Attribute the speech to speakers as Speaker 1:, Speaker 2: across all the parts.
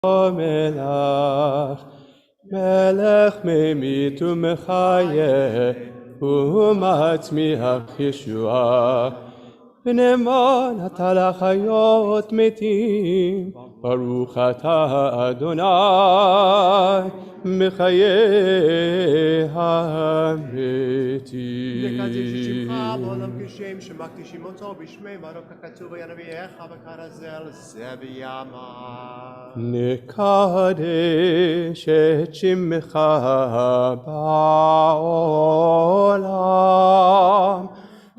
Speaker 1: מלך, מלך ממית ומחיה, ומצמיח ישועה. ונאמן אתה לחיות מתים, ברוך אתה אדוני, מחיי המתים.
Speaker 2: נקדש את שמך בעולם כשם שמקדישים אותו בשמי ברוך ככתוב בנביאיך וכרזל זה בימה.
Speaker 1: נקדש את שמך בעולם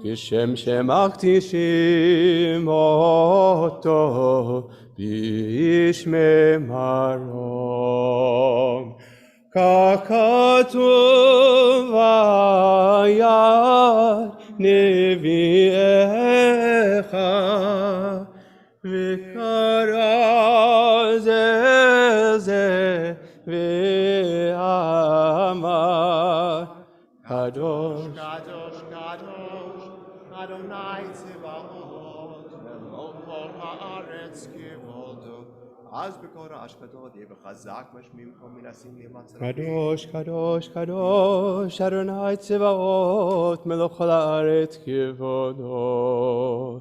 Speaker 1: כשם שמקדישים אותו בשמי מרום. ככתוב ביד נביאיך וכרז זה ואמר קדוש
Speaker 2: קדוש קדוש אדוני צבאות מלוא כל הארץ כבודו. אז בקול רעש גדול יהיה וחזק משמיעים כל מנסים להימצא.
Speaker 1: קדוש קדוש קדוש אדוני צבאות מלוא כל הארץ כבודו.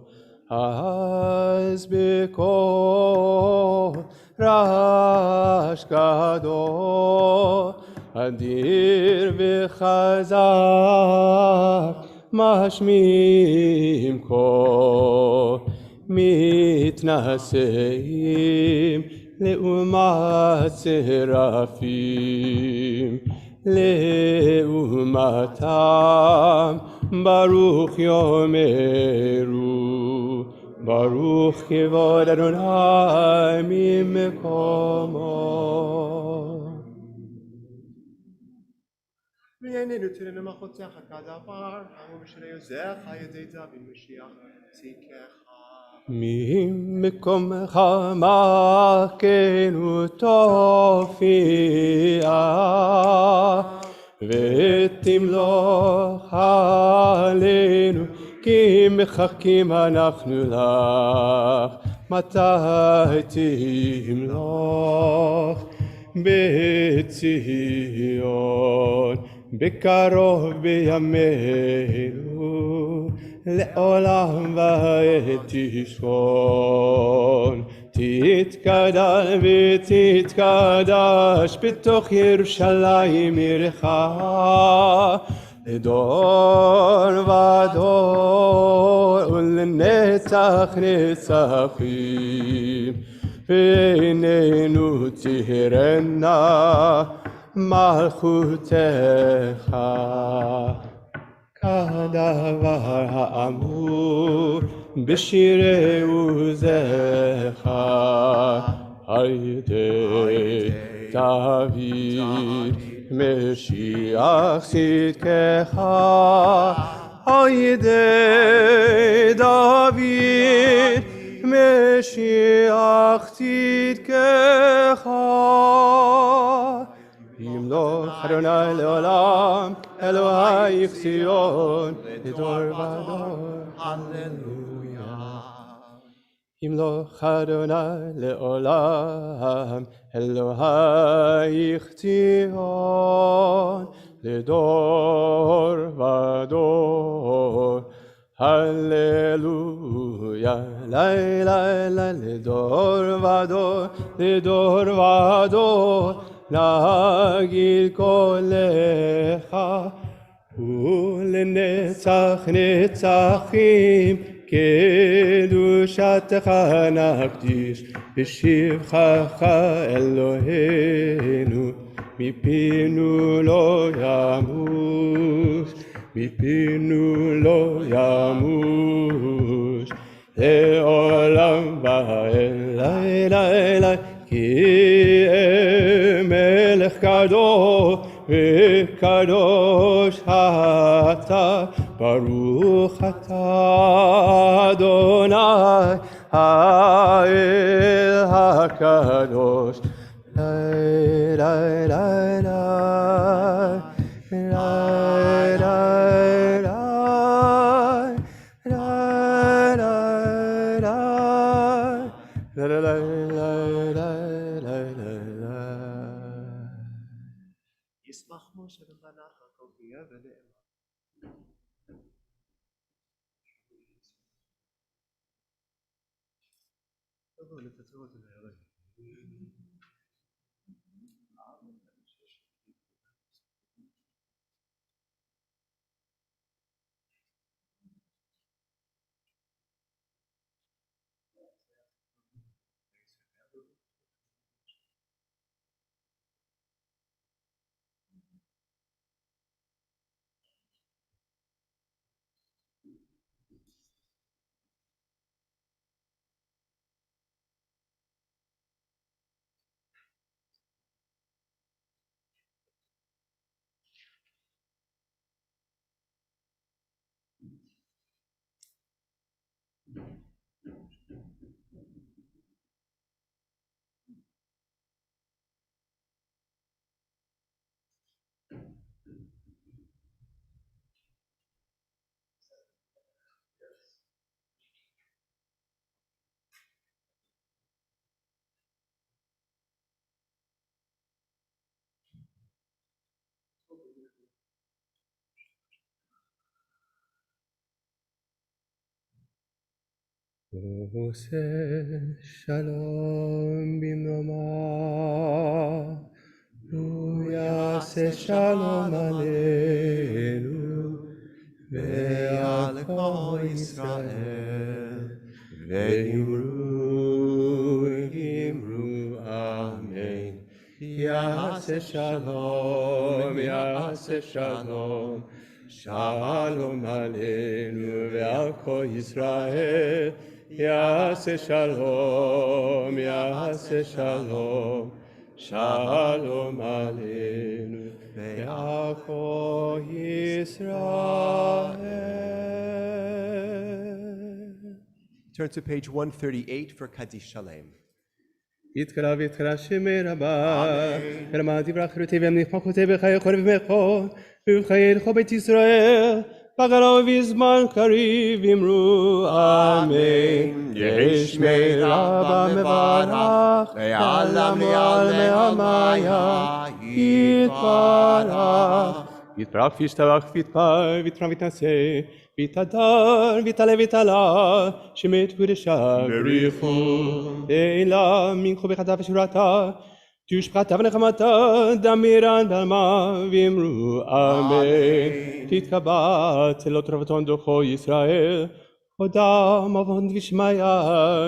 Speaker 1: אז בקול רעש גדול אדיר וחזק משמיעים קול מתנשאים לעומת שרפים, לעומתם ברוך יאמרו, ברוך כבוד אדוני ממקומו.
Speaker 2: ועינינו תראינו מחותך כדבר, ובשרי עוזך ידי דוד משיח צדקך.
Speaker 1: ממקומך מכנו תופיע, ותמלוך עלינו, כי מחכים אנחנו לך. מתי תמלוך בציון, בקרוב בימינו, לעולם ועד תשכון. תתקדש ותתקדש בתוך ירושלים עירך, לדור ודור ולנצח נצחים. ועינינו תראנה מלכותך, כדבר האמור בשירי עוזך על ידי דוד משיח צדקך, על ידי דוד משיח צדקך. ימלוך אדוני לעולם, אלוהיך ציון לדור ודור.
Speaker 2: הללויה.
Speaker 1: ימלוך אדוני לעולם, אלוהיך ציון לדור ודור. הללויה, לילה לדור ודור, לדור ודור. נגיד קולך ולנצח נצחים, קדושתך נקדיש בשבחך אלוהינו. מפינו לא ימוש, מפינו לא ימוש, לעולם ועד. כי מלך קדוש וקדוש אתה, ברוך אתה אדוני האל הקדוש. la la la la la la עושה שלום במרומה, הוא יעשה שלום עלינו ועל כל ישראל, ואמרו אמן. יעשה שלום, יעשה שלום, שלום עלינו ועל כל ישראל, יעשה שלום, יעשה שלום, שלום עלינו ועל כל ישראל.
Speaker 2: Turn to page 138 for Kaddish Shalem.
Speaker 1: יתקרא ויתקרא שמי רבה, רמתי ברכרותי ומנכמחותי בחיי חורב ומכון, ובחיי לכל בית ישראל, בקרוב ובזמן קריב אמרו אמן. יש מי רבה מברך, ועלה מעל מעלמיה, יתברך. יתברך וישתבח ויתפאר ויתרם ויתנשא, ויתהדר ויתעלה ויתעלה, שמת קודשה בריחו. אין לה מנחו בחטא ושורתה, תושבחתה ונחמתה, דמירן בעלמה, ואמרו אמן. תתקבע צלות רבתון דוחו ישראל, הודם עוון ושמיא,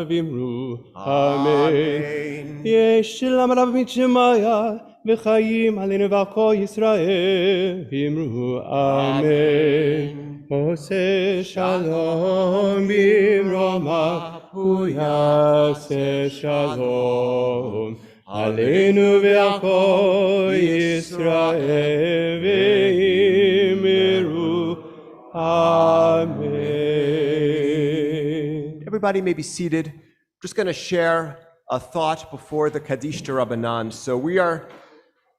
Speaker 1: ואמרו אמן. יש למרב משמיא, וחיים עלינו ועל כל ישראל, ואמרו אמן. עושה שלום במרומה, הוא יעשה שלום עלינו ועל כל ישראל, ואמרו amen.
Speaker 2: Everybody may be seated. Just going to share a thought before the Kaddish Rabbanan. So we are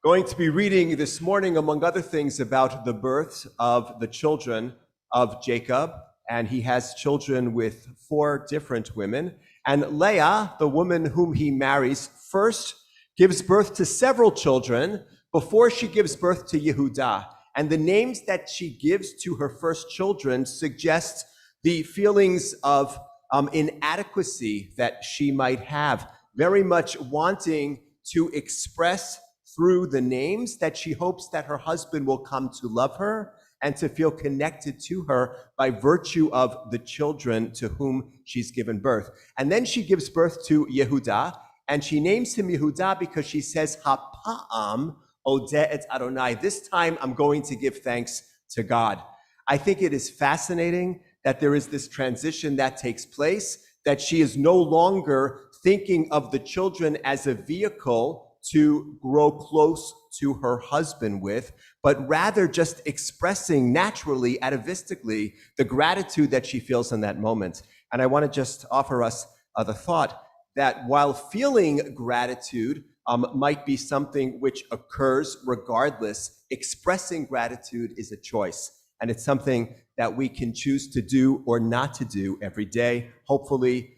Speaker 2: going to be reading this morning, among other things, about the births of the children of Jacob, and he has children with 4 different women. And Leah, the woman whom he marries, first gives birth to several children before she gives birth to Yehudah. And the names that she gives to her first children suggest the feelings of inadequacy that she might have, very much wanting to express through the names that she hopes that her husband will come to love her and to feel connected to her by virtue of the children to whom she's given birth. And then she gives birth to Yehudah, and she names him Yehudah because she says, Hapa'am Odeh et Adonai. This time I'm going to give thanks to God. I think it is fascinating that there is this transition that takes place, that she is no longer thinking of the children as a vehicle to grow close to her husband with, but rather just expressing naturally, atavistically, the gratitude that she feels in that moment. And I want to just offer us the thought that while feeling gratitude might be something which occurs regardless, expressing gratitude is a choice. And it's something that we can choose to do or not to do every day. Hopefully,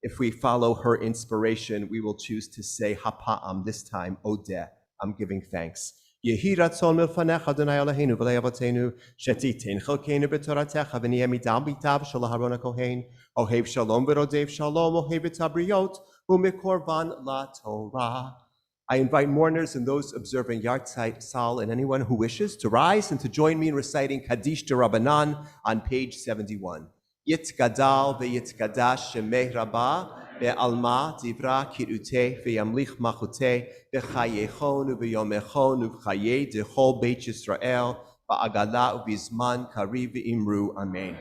Speaker 2: if we follow her inspiration, we will choose to say, Hapa'am, this time, Odeh, I'm giving thanks. יהי רצון מלפניך, אדוני אלוהינו ולאבותינו, שתיתן חלקנו בתורתך ונהיה מדם ביתיו של אהרון הכהן, אוהב שלום ורודף שלום, אוהב את הבריות ומקורבן לתורה. I invite mourners and those observing Yartzeit and anyone who wishes to rise and to join me in reciting Kaddish de Rabbanan on page 71. Yitgadal ve'yitgadash shemeh Rabbah ve'alma divra kirute ve'yamlich machute ve'chayechon u'v'yomechon u'v'chayei dechol Beit Yisrael va'agala u'vizman kariv ve'imru. Amen.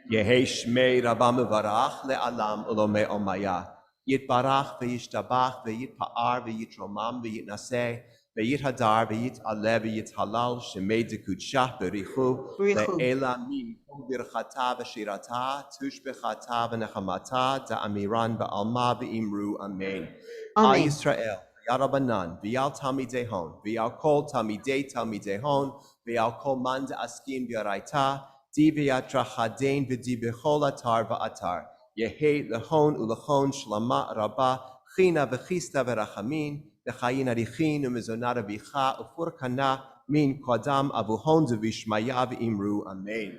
Speaker 2: Yehei shmei Rabbah mevarach le'alam ulomei omaya. Yitbarach ve'yishtabach ve'yitpa'ar ve'yitromam ve'yitnaseh ve'yithadar ve'yit'aleh ve'yithalal shemei dekudshah berichu le'ela min kol birchata v'shirata tushbechata v'nechamata da'amiran ba'alma ve'imru. Amen. Al Yisrael Yarabanan v'yal tamidehon v'yal kol tamidehon v'yal kol man da'askin v'yaraita di v'yatrachadein v'di b'chol atar v'atar Yehei lehon ulechon shlama rabba china v'chista v'rachamin v'chayin arichin u'mezonat avicha ufurkana min kodam avuhon v'ishmaya v'imru. Amen.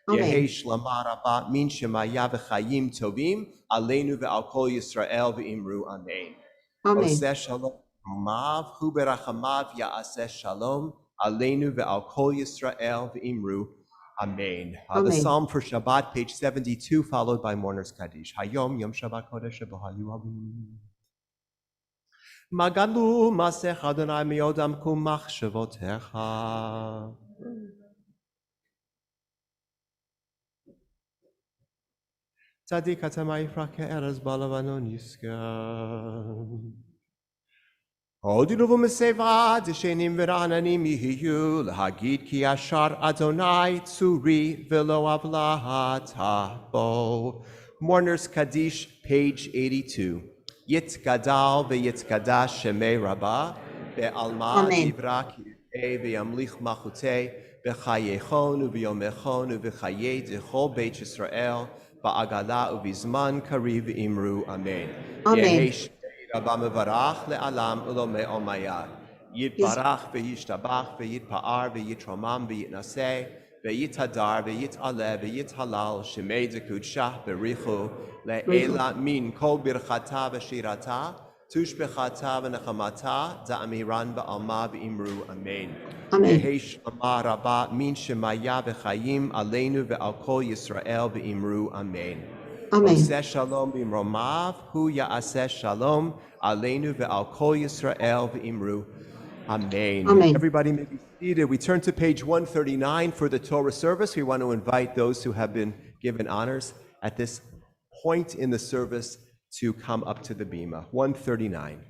Speaker 2: Yehei shlama rabba min shemaya v'chayim tovim aleinu v'al kol Yisrael v'imru. Amen. Oseh shalom romav hu berachamav ya'aseh shalom aleinu v'al kol Yisrael v'imru. Amen. The Psalm for Shabbat, page 72, followed by Mourner's Kaddish. Hayom Yom Shabbat Kodesh B'Hayu Avim. Magalu Masech Adonai Miodam Kumach Shavotecha. Tzadik Atamai Frake Erez Balavanon Yisga. Odinu v'meseva d'shenim v'ra'ananim yihiyu l'hagid ki ashar Adonai tzuri v'lo avlahata bo. Mourner's Kaddish, page 82. Yitgadal v'yitgadash shemei Rabbah ve'alma divra kir'eh ve'yamlich machuteh ve'chayechon u'v'yomechon u'v'chayei d'chol Beit Yisrael va'agala u'vizman kariv imru. Amen. Rabba mevarach le'alam ulomei omaya. Yitbarach ve'yishtabach ve'yitpa'ar ve'yitromam ve'yitnaseh ve'yithadar ve'yit'aleh ve'yithalal shemei dekudshah berichu le'ela min kol birchata v'shirata tushbechata v'nechamata da'amiran ba'alma v'imru. Amen. Yehei shlama rabba min shemaya v'chayim aleinu ve'al kol Yisrael v'imru. Amen. Oseh shalom b'imromav hu ya'aseh shalom aleinu ve'al kol Yisrael v'imru. Amen. Everybody may be seated. We turn to page 139 for the Torah service. We want to invite those who have been given honors at this point in the service to come up to the bima. 139.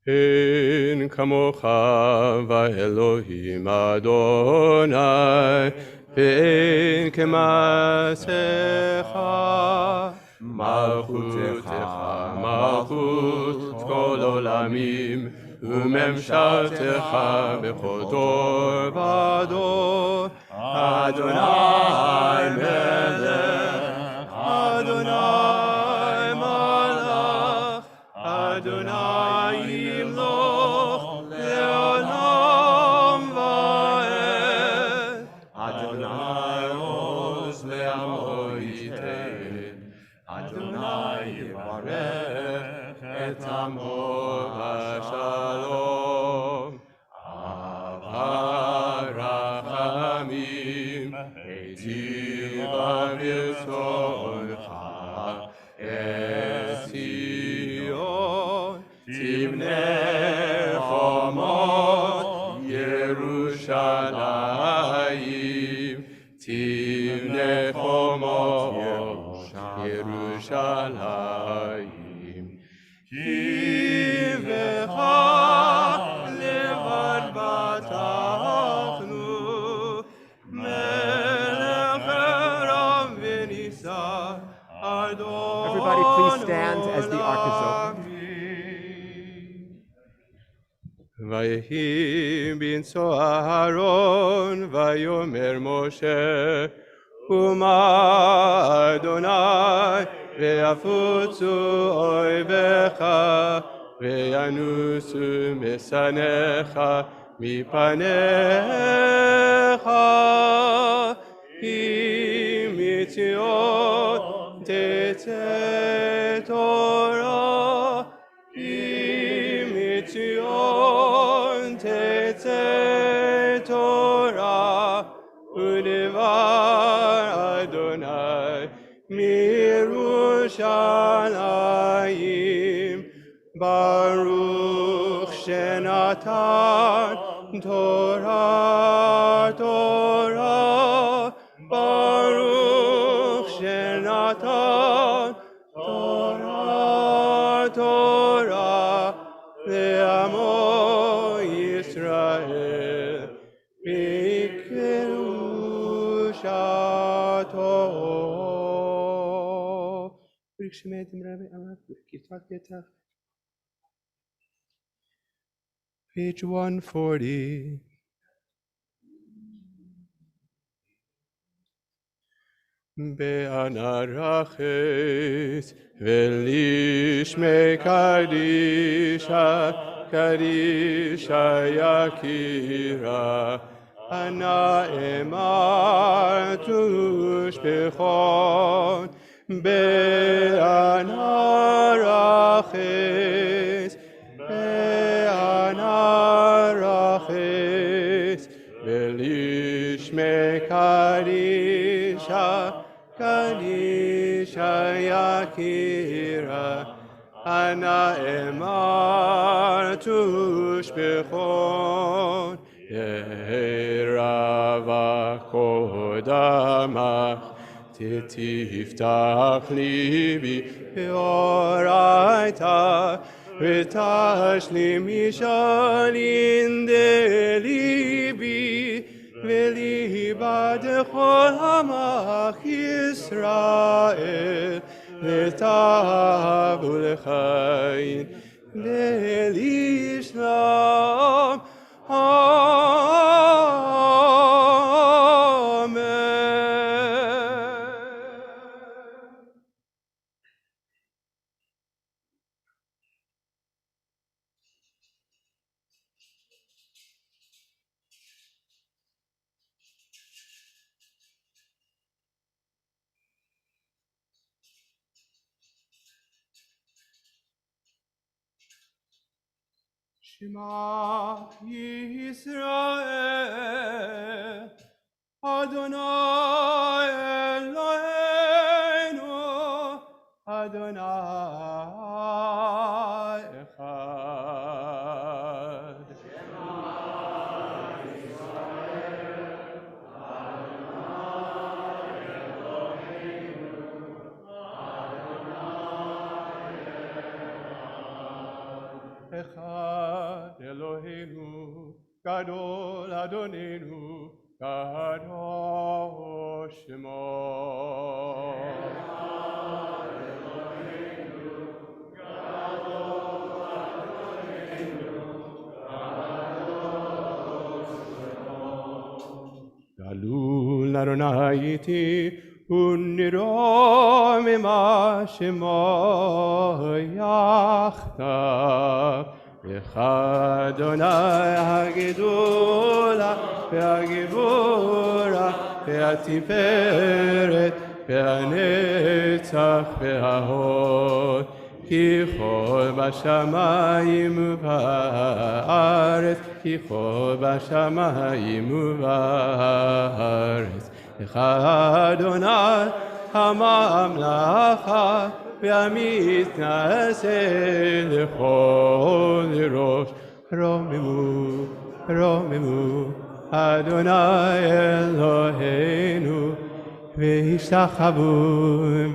Speaker 1: En kamocha va'elohim Adonai ve'en kemasecha malchutecha malchut kol olamim u'memshaltecha b'chol dor v'dor Adonai melech Adonai malach Adonai yimloch le'olam va'ed Adonai oz le'amo yited Adonai yivarech et amo v'shalom Avar rachamim eitiv avirtzoncha Zion Timnei Chomot Yerushalayim Timnei Chomot Yerushalayim Kivecha levad batachnu Melech eram v'nisa
Speaker 2: Everybody please stand as the ark is opened.
Speaker 1: ויהי בנשוא אהרון ויאמר משה ומה אדוני ויפוצו אויביך, וינוסו משנאיך מפניך. כי מציון תצא תורה, כי מציון תצא תורה, ודבר אדוני מירושלים. ברוך שנתן תורה תורה, ברוך שנתן תורה תורה לעמו ישראל בקדושתו. ברגשמתם רבי עמד בכיתת יתך. Page 140. Be'anarachis velishme kadisha, kadisha yakira, ana emar tushbechon. Be'anarachis, be'anarachis velishme kadisha, kadisha yakira, ana emar tushbechon. Yerava kodamach tiftach libi beoraita, v'tashlim yishalin delibi, v'libad chol hamach Yisrael, v'tavu l'chayin l'ishlam. Shema Yisrael, Adonai Eloheinu, Adonai Echad. Shema Yisrael, Adonai Eloheinu, Adonai Echad. Eloheinu, Gadol Adonenu, Kadosh Shemo. Echad Eloheinu, Gadol Adonenu, Kadosh Shemo. Galul Adonai iti, Uniro mima Shemo yachtav. Adonai hagedola, ve'hagevora, ve'atiferet, ve'hanetzach, ve'hahod. Ki chol b'shamayim u'ba'aretz, ki chol b'shamayim u'ba'aretz. Adonai hamamlacha, והמתנשא לכל ראש. רוממו, רוממו, אדוני אלוהינו, והשתחוו,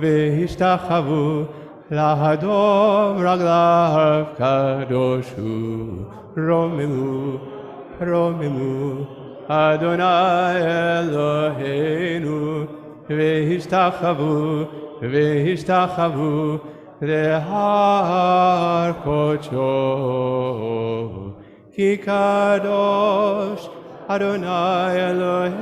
Speaker 1: והשתחוו, לאדום רגליו קדוש הוא. רוממו, רוממו, אדוני אלוהינו, והשתחוו, והשתחוו להר קודשו, כי קדוש אדוני אלוהינו.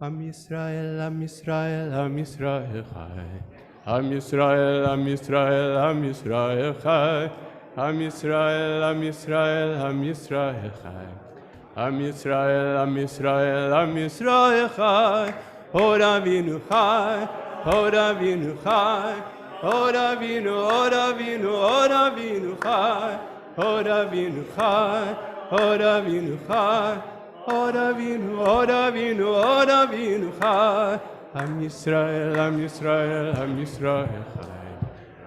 Speaker 1: Am Yisrael, Am Yisrael, Am Yisrael Chai. Am Yisrael, Am Yisrael, Am Yisrael Chai. Am Yisrael, Am Yisrael, Am Yisrael Chai. Am Yisrael, Am Yisrael, Am Yisrael Chai. Od Avinu Chai, Od Avinu Chai. Od Avinu, Od Avinu, Od Avinu Chai. Od Avinu Chai, Od Avinu Chai. Od Avinu, Od Avinu, Od Avinu Chai. Am Yisrael, Am Yisrael, Am Yisrael Chai.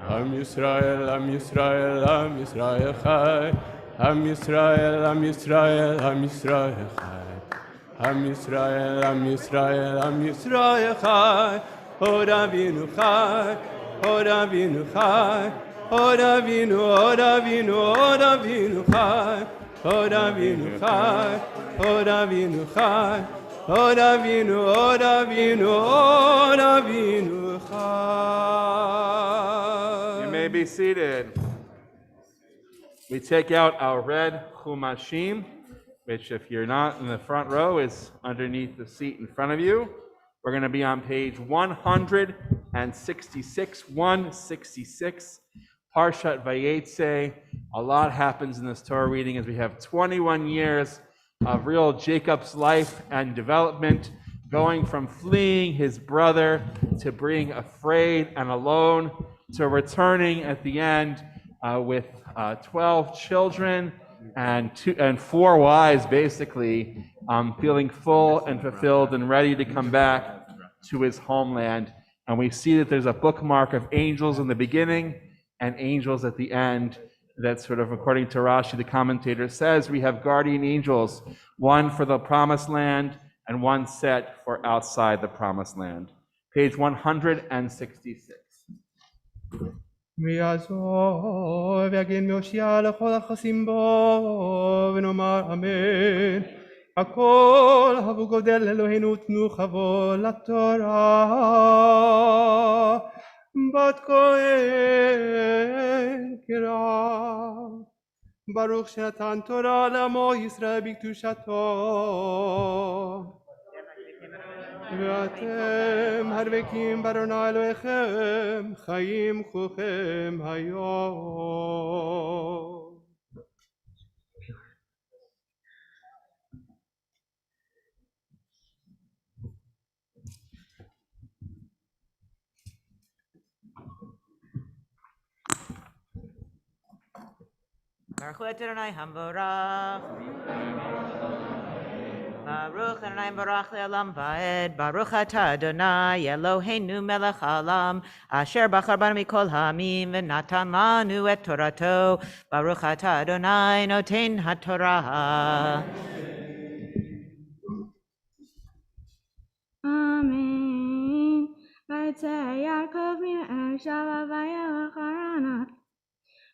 Speaker 1: Am Yisrael, Am Yisrael, Am Yisrael Chai. Am Yisrael, Am Yisrael, Am Yisrael Chai. Am Yisrael, Am Yisrael, Am Yisrael Chai. Od Avinu Chai, Od Avinu Chai. Od Avinu, Od Avinu, Od Avinu Chai. Od Avinu Chai, Od Avinu Chai. Od Avinu, Od Avinu, Od Avinu Chai.
Speaker 3: You may be seated. We take out our red chumashim, which if you're not in the front row is underneath the seat in front of you. We're going to be on page 166, 166, Parshat Vayetze. A lot happens in this Torah reading as we have 21 years of real Jacob's life and development, going from fleeing his brother to being afraid and alone to returning at the end with 12 children and 4 wives, basically, feeling full and fulfilled and ready to come back to his homeland. And we see that there's a bookmark of angels in the beginning and angels at the end. That sort of, according to Rashi, the commentator says, we have guardian angels, one for the promised land and one set for outside the promised land. Page 166.
Speaker 1: ויעזוב יגן מהושיע לכל החוסים בו ונאמר אמן. הכל הבו גודל אלוהינו תנו חבו לתורה בת כהן קרא. ברוך שנתן תורה לעמו ישראל בקדושתו. ואתם הדבקים באדוני אלוהיכם חיים כולכם היום.
Speaker 4: Baruch Adonai Hamvorach. Baruch Adonai Barach Le'olam Va'ed. Baruch Atah Adonai Eloheinu Melech Haolam Asher Bachar banu mikol ha'amim v'natan lanu et Torato. Baruch Atah Adonai Noten HaTorah.
Speaker 5: Amen. Vayetze Yaakov min Ershav vayelech Haranah.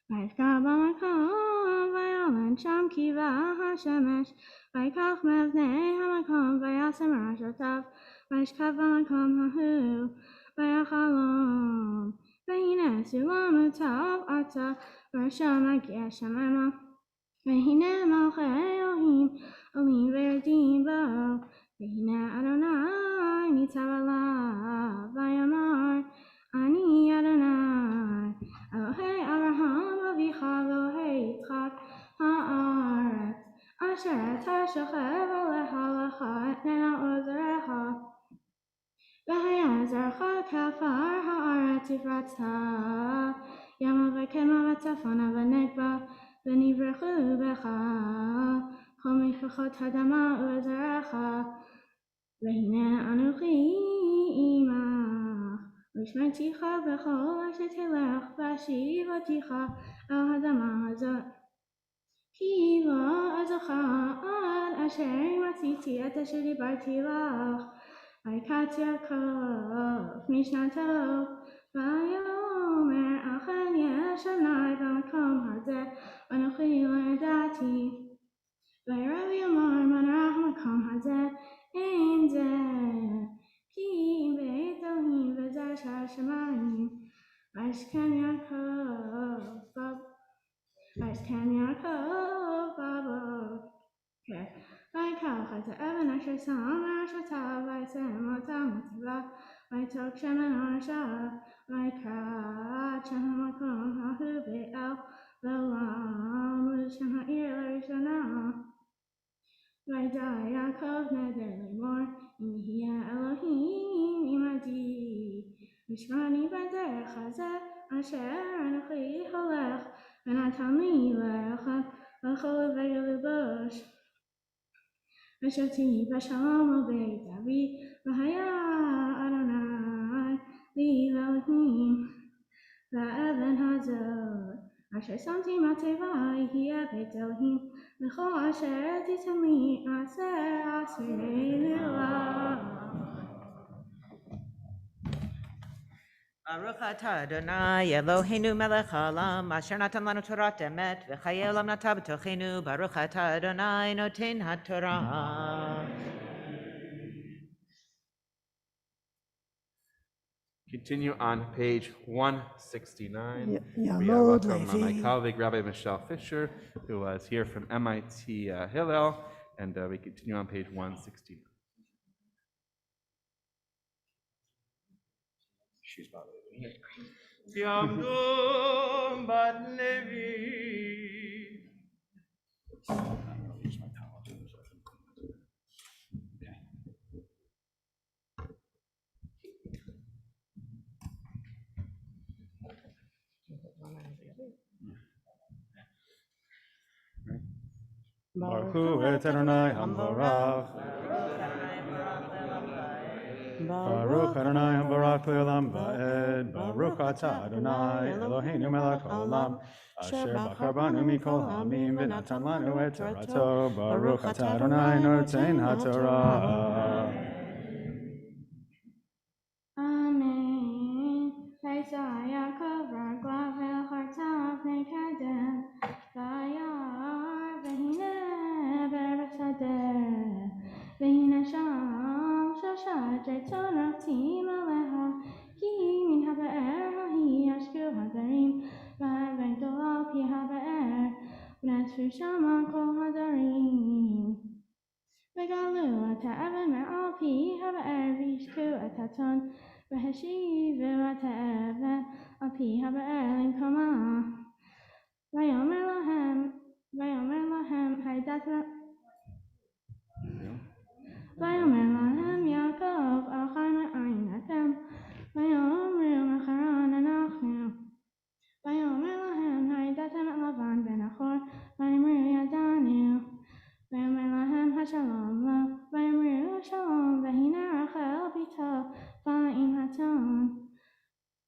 Speaker 5: Vayishkach b'makom vayolen sham kiva hashemesh. Vayikach mevnei hamakom vayasem rashotav. Vayishkach b'makom hahu vayachalom. V'hine sulam utav arta v'rasham hagia shemaima. V'hine malchei Elohim olim v'erdim bo. V'hine Adonai nitzav alav vayamar ani Adonai Elohei Abraham avicha Elohei Yitzchak ha'aretz asher atah shochev alecha lecha etnena ozerecha v'haya zerecha ka'afar ha'aretz ufratzta yama v'kema v'tzafona v'negba v'nivrechu becha chol mishpachot hadama u'zerecha v'hine anuchi imach v'shmerticha b'chol asher telech v'ashivaticha el hadama hazot ki lo azocha ad asher matziti et asher dibarti lach v'yikat Yaakov mishnato v'yomer achen yesh Adonai b'makom hazeh v'anochi lo yadati v'yirav yomar man rach makom hazeh ein zeh ki beit Elohim v'zeh shar shemayim v'yishkem Yaakov babo v'yikav Chayta Evan Asher Sam Ashata Vaisem Matam Tiva Vaitok Shemen Arsha Vaikra Chamakom Hahu Be'el Velam Shem Ha'ir Larishana Vaida Yaakov Neder Limor Imhia Elohim Imadi Vishmani Bader Chazeh Asher Anochi Holech Venatami Lecha V'chol V'yelu Bosh V'shoti V'shalom Obei David V'haya Adonai Li Elohim V'evan Hazot Asher Samti Mateva Yihya Beit Elohim V'chol Asher Titan Li Aser Asrei Luah
Speaker 4: Baruch atah Adonai Eloheinu melech haolam asher natan lanu Torat emet v'chayei olam nata b'tochenu Baruch atah Adonai noten haTorah.
Speaker 3: Continue on page 169. We
Speaker 6: Yamod
Speaker 3: welcome my
Speaker 6: Levi.
Speaker 3: colleague, Rabbi Michelle Fisher, who was here from MIT Hillel, and we continue on page 169.
Speaker 2: She's about to
Speaker 1: Yamdum bat Levi.
Speaker 2: use my towel. Okay.
Speaker 1: Baruch Hu et Adonai Hamborach. Baruch Adonai Hamborach le'olam va'ed. Baruch atah Adonai Eloheinu melech haolam asher bachar banu mikol ha'amim v'natan lanu et Torato. Baruch atah Adonai noten haTorah.
Speaker 5: Amen. Isaiah cover Glavel Hartav Nekadem Vayar Vehine Berasader Vehine Sham Shasha Jetonati Maleha Ki Min Habe'er Hahi Ashku Hadarim Varen Dolal Pi Habe'er V'Natfu Shama Kol Hadarim Regalu ata Evan Me'al Pi Habe'er Vishku Ataton V'Heshiv ata Evan Al Pi Habe'er Linkoma Vayomer Lahem Haydat Vayomer Lahem Yaakov Achar Me'ayin Atem Vayomru Mecharan Anachnu Vayomer Lahem Haydatem Et Lavan Ben Achor Vayomru Yadanu Vayomer Lahem HaShalom Lo Vayomru Shalom Vehine Rachel Bito Va'im Haton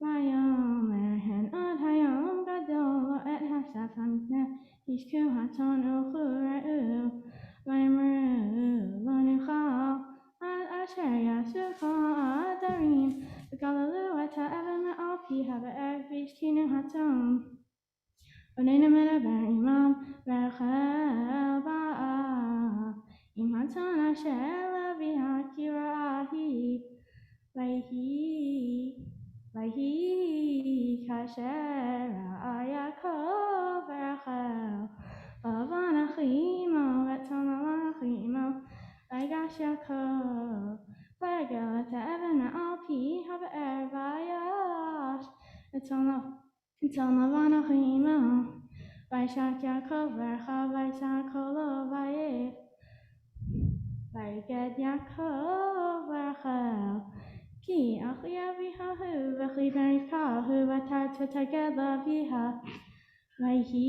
Speaker 5: Vayomer Hen Od Hayom Gadol Lo Et Hasaf HaMipneh Yishku Haton Uchu Re'u Vayomru Lo Nuchal Ad Asher Yasu Kol Ha'adarim V'Galalu Et Ha'evan Me'al Pi Habe'er V'Yishkinu Haton V'Neinu Medaber Imam V'Rachel Ba'a Im Haton Asher Levi HaKira'ahi Vayhi Kasher Yaakov V'Rachel Lavan Achimo V'Tzon Lavan Achimo Vaygash Yaakov Vayagel Et Ha'evan Me'al Pi Habe'er Vayash Etzon Lavan Achimo Vayshak Yaakov V'Rachel Vaysak Kolo Vayiged Yaakov V'Rachel Ki Achi Avihahu V'Chli V'Rivkahu V'Tar Totaged Laviha Vayhi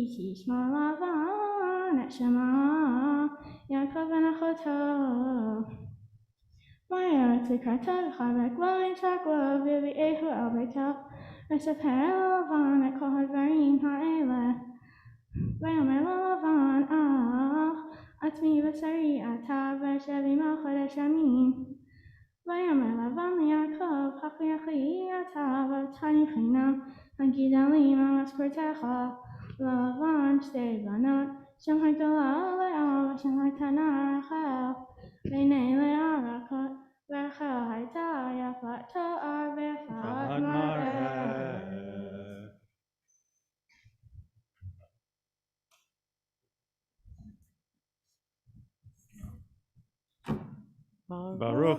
Speaker 5: Yishma Lavan Et Shema Yaakov V'Nachoto Vayar Tzikratah V'Charek Lo Yitzhak V'Viehu El Beito V'Seper Lavan Et Kol HaDvarim Ha'eleh Vayomer Lavan Atmi V'Sari Ata V'Shevi Chodesh Yamin Vayomer Lavan Yaakov Hachi Achi Ata V'Tani Chinam Hagidali Mamas Kortecha Lavan Shtei Banot Shem HaGdola Le'al V'Shem HaKtana Rachel V'nei Le'al Rachel Hayta Yafat To'ar V'Yafat Mar'eh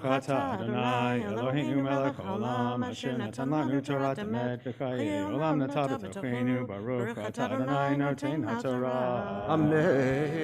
Speaker 1: Baruch atah Adonai Eloheinu melech haolam asher natan lanu Torah emet v'chayei olam natan b'tocheinu Baruch atah Adonai noten haTorah.
Speaker 2: Amen.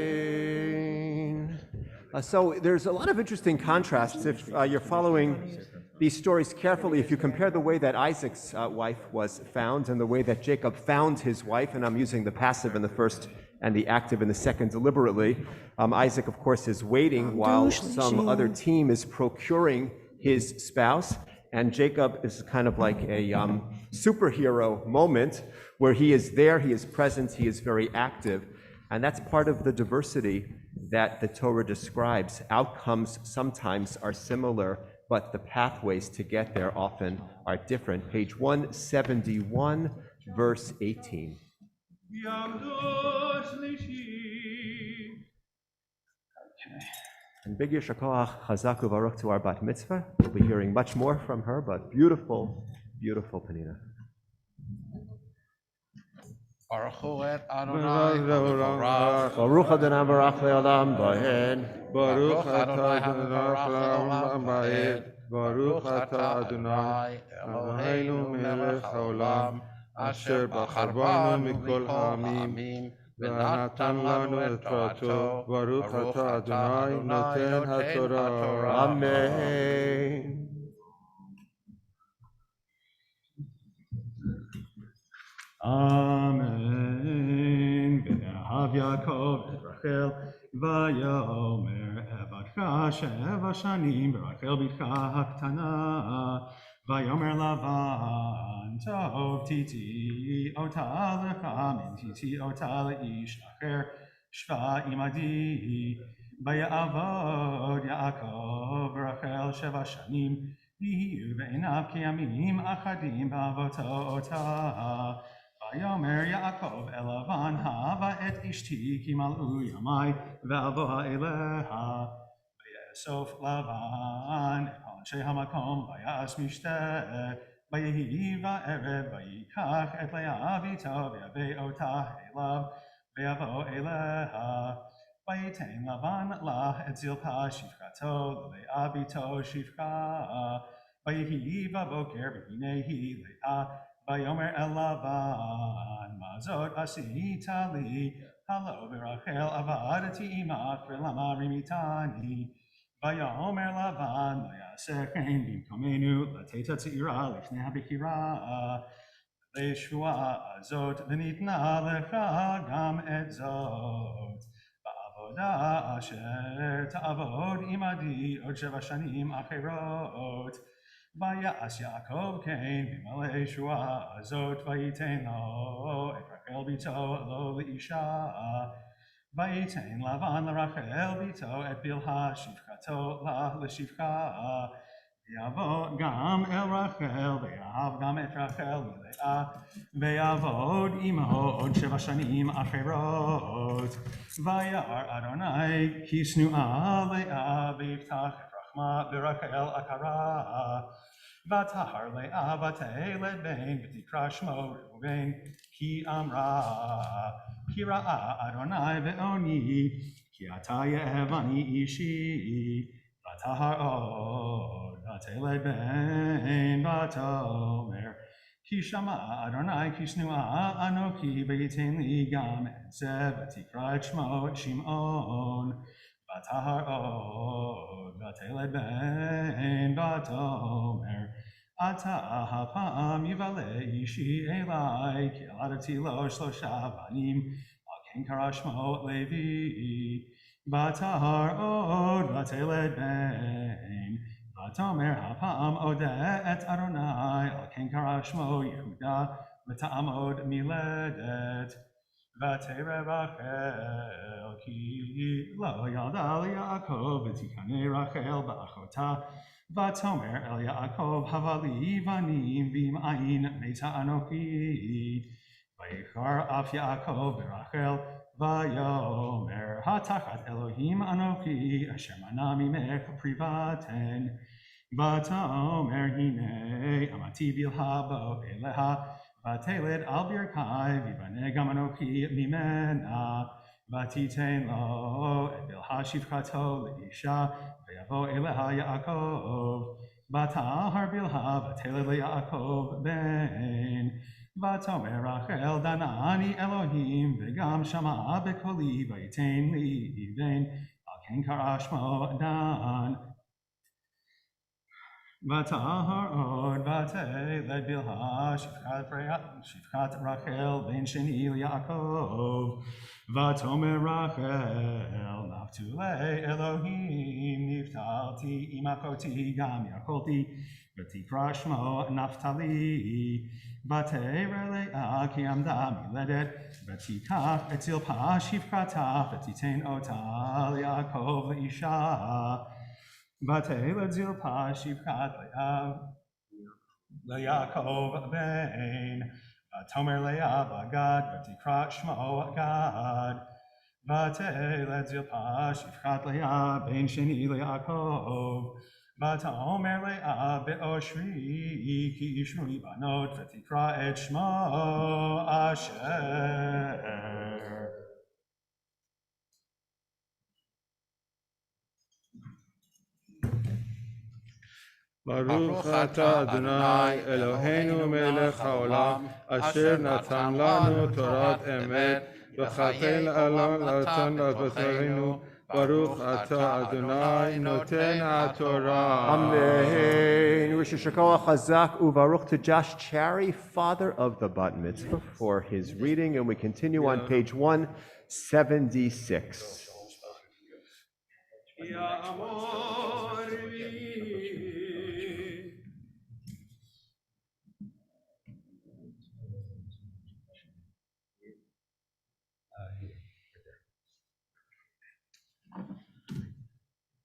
Speaker 2: So there's a lot of interesting contrasts if you're following these stories carefully. If you compare the way that Isaac's wife was found and the way that Jacob found his wife, and I'm using the passive in the first and the active in the second deliberately. Isaac, of course, is waiting while some other team is procuring his spouse, and Jacob is kind of like a superhero moment where he is there, he is present, he is very active, and that's part of the diversity that the Torah describes. Outcomes sometimes are similar, but the pathways to get there often are different. Page 171, verse 18. And big Yashar Koach Chazak u'Baruch to our bat mitzvah. We'll be hearing much more from her, but beautiful, beautiful Penina.
Speaker 6: Baruch et Adonai Baruch
Speaker 2: Baruch Adonai Barach le'olam ba'ed.
Speaker 6: Baruch Adonai Barach le'olam ba'ed. Baruch atah Adonai Eloheinu melech haolam asher bachar banu mikol ha'amim ונתן לנו את תורתו, ברוך אתה אדוני נותן התורה.
Speaker 2: אמן.
Speaker 1: Amen. ואהב יעקב את רחל, ויאמר עבדך 7 שנים ברחל בתך הקטנה. ויאמר לבן, טוב תיתי אותה לך, מן תיתי אותה לאיש אחר, שבה עמדי. ויעבוד יעקב ברחל 7 שנים, ויהיו בעיניו כימים אחדים בעבודתו אותה. ויאמר יעקב אל לבן, הבה את אשתי כי מלאו ימי, ואבוא אליה. ויאסוף לבן אנשי המקום, ויעש משתה, ויהי בערב, ויקח את לאה ביתו, ויביא אותה אליו, ויבוא אליה. ויתן לבן לה את זלפה שפחתו, ללאה ביתו שפחה. ויהי בבוקר, והנה היא לאה, ויאמר אל לבן, מה זאת עשית לי? הלא ברחל עבדתי עמך, ולמה רימיתני? ויאמר לבן, לא יעשה כן במקומנו, לתת הצעירה לפני הבכירה. לשבועה הזאת, וניתנה לך גם את זאת. בעבודה אשר תעבוד עמדי עוד 7 שנים אחרות. ויעש יעקב כן במלא שבועה הזאת, וייתן לו את רחל ביתו לו לאישה. ויתן לבן לרחל ביתו את בלהה שפחתו לה לשפחה. ויבוא גם אל רחל, ויאהב גם את רחל מלאה, ויעבוד עמו עוד 7 שנים אחרות. וירא אדוני כי שנואה לאה, ויפתח את רחמה ברחל עקרה. ותהר לאה ותלד בן, ותקרא שמו ראובן, כי אמרה, כי ראה אדוני בעוני, כי אתה יאהבני אישי. ותהר עוד ותלד בן, ותאמר, כי שמע אדוני כי שנואה אנוכי, ויתן לי גם את זה, ותקרא את שמו שמעון. ותהר עוד ותלד בן, ותאמר, עתה הפעם יבלה אישי אלי, כי ילדתי לו 3 בנים, על כן קרא שמו לוי. ותהר עוד ותלד בן, ותאמר הפעם אודה את אדוני, על כן קרא שמו יהודה, ותעמוד מלדת. ותרא רחל כי לא ילדה ליעקב, ותקנא רחל באחותה. ותאמר אל יעקב, הבה לי בנים, ואם אין מתה אנוכי. ויחר אף יעקב ברחל, ויאמר, התחת אלוהים אנוכי, אשר מנע ממך פרי בטן. ותאמר, הנה אמתי בלהה בוא אליה, ותלד על ברכי, ויבנה גם אנוכי ממנה.
Speaker 7: ותיתן לו את בלהה שפחתו לאישה, ויבוא אליה יעקב, ותהר בלהה ותלד ליעקב בן. ותאמר רחל דנני אלוהים, וגם שמעה בקולי, ויתן לי בן, על כן קרא שמו דן. ותהר עוד ותלד בלהה שפחת רחל בן שני ליעקב. ותאמר רחל נפתולי אלוהים, נפתלתי עם אחותי גם יכולתי, ותקרא שמו נפתלי. ותרא לאה כי עמדה מלדת, ותיקח את זלפה שפחתה, ותיתן אותה ליעקב לאישה. ותלד זלפה שפחת לאה ליעקב בן. ותאמר לאה בגד, ותקרא שמו גד. ותלד זלפה שפחת לאה בן שני ליעקב. ותאמר לאה באושרי, כי אישרו בנות, ותקרא את שמו אשר.
Speaker 6: ברוך אתה אדוני אלוהינו מלך העולם, אשר נתן לנו תורת אמת, וחתן נתן לבשרנו. ברוך אתה אדוני נותן התורה.
Speaker 2: Amen. Rosh Hashanah Chazak Uvaruch to Josh Cherry, father of the Bat Mitzvah, for his reading, and we continue on page 176.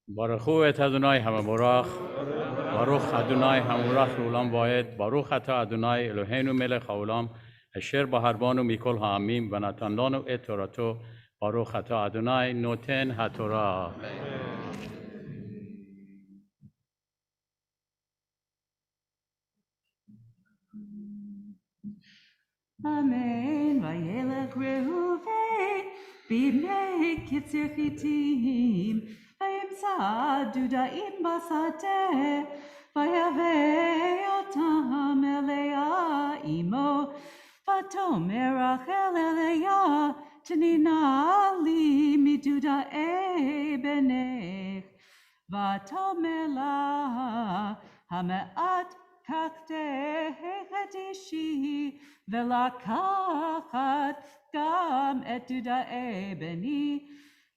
Speaker 8: ברכו את אדוני המבורך, ברוך אדוני המבורך לעולם ועד, ברוך אתה אדוני אלוהינו מלך העולם, אשר בחר בנו מכל העמים ונתן לנו את תורתו, ברוך אתה אדוני נותן התורה.
Speaker 9: אמן. וילך ראובן בימי קציר חיטים, וימצא דודאים בשדה, ויבא אותם אליה אמו, ותאמר רחל אליה, תני נא לי מדודאי בנך. ותאמר לה, המעט קחת אישי, ולקחת גם את דודאי בני.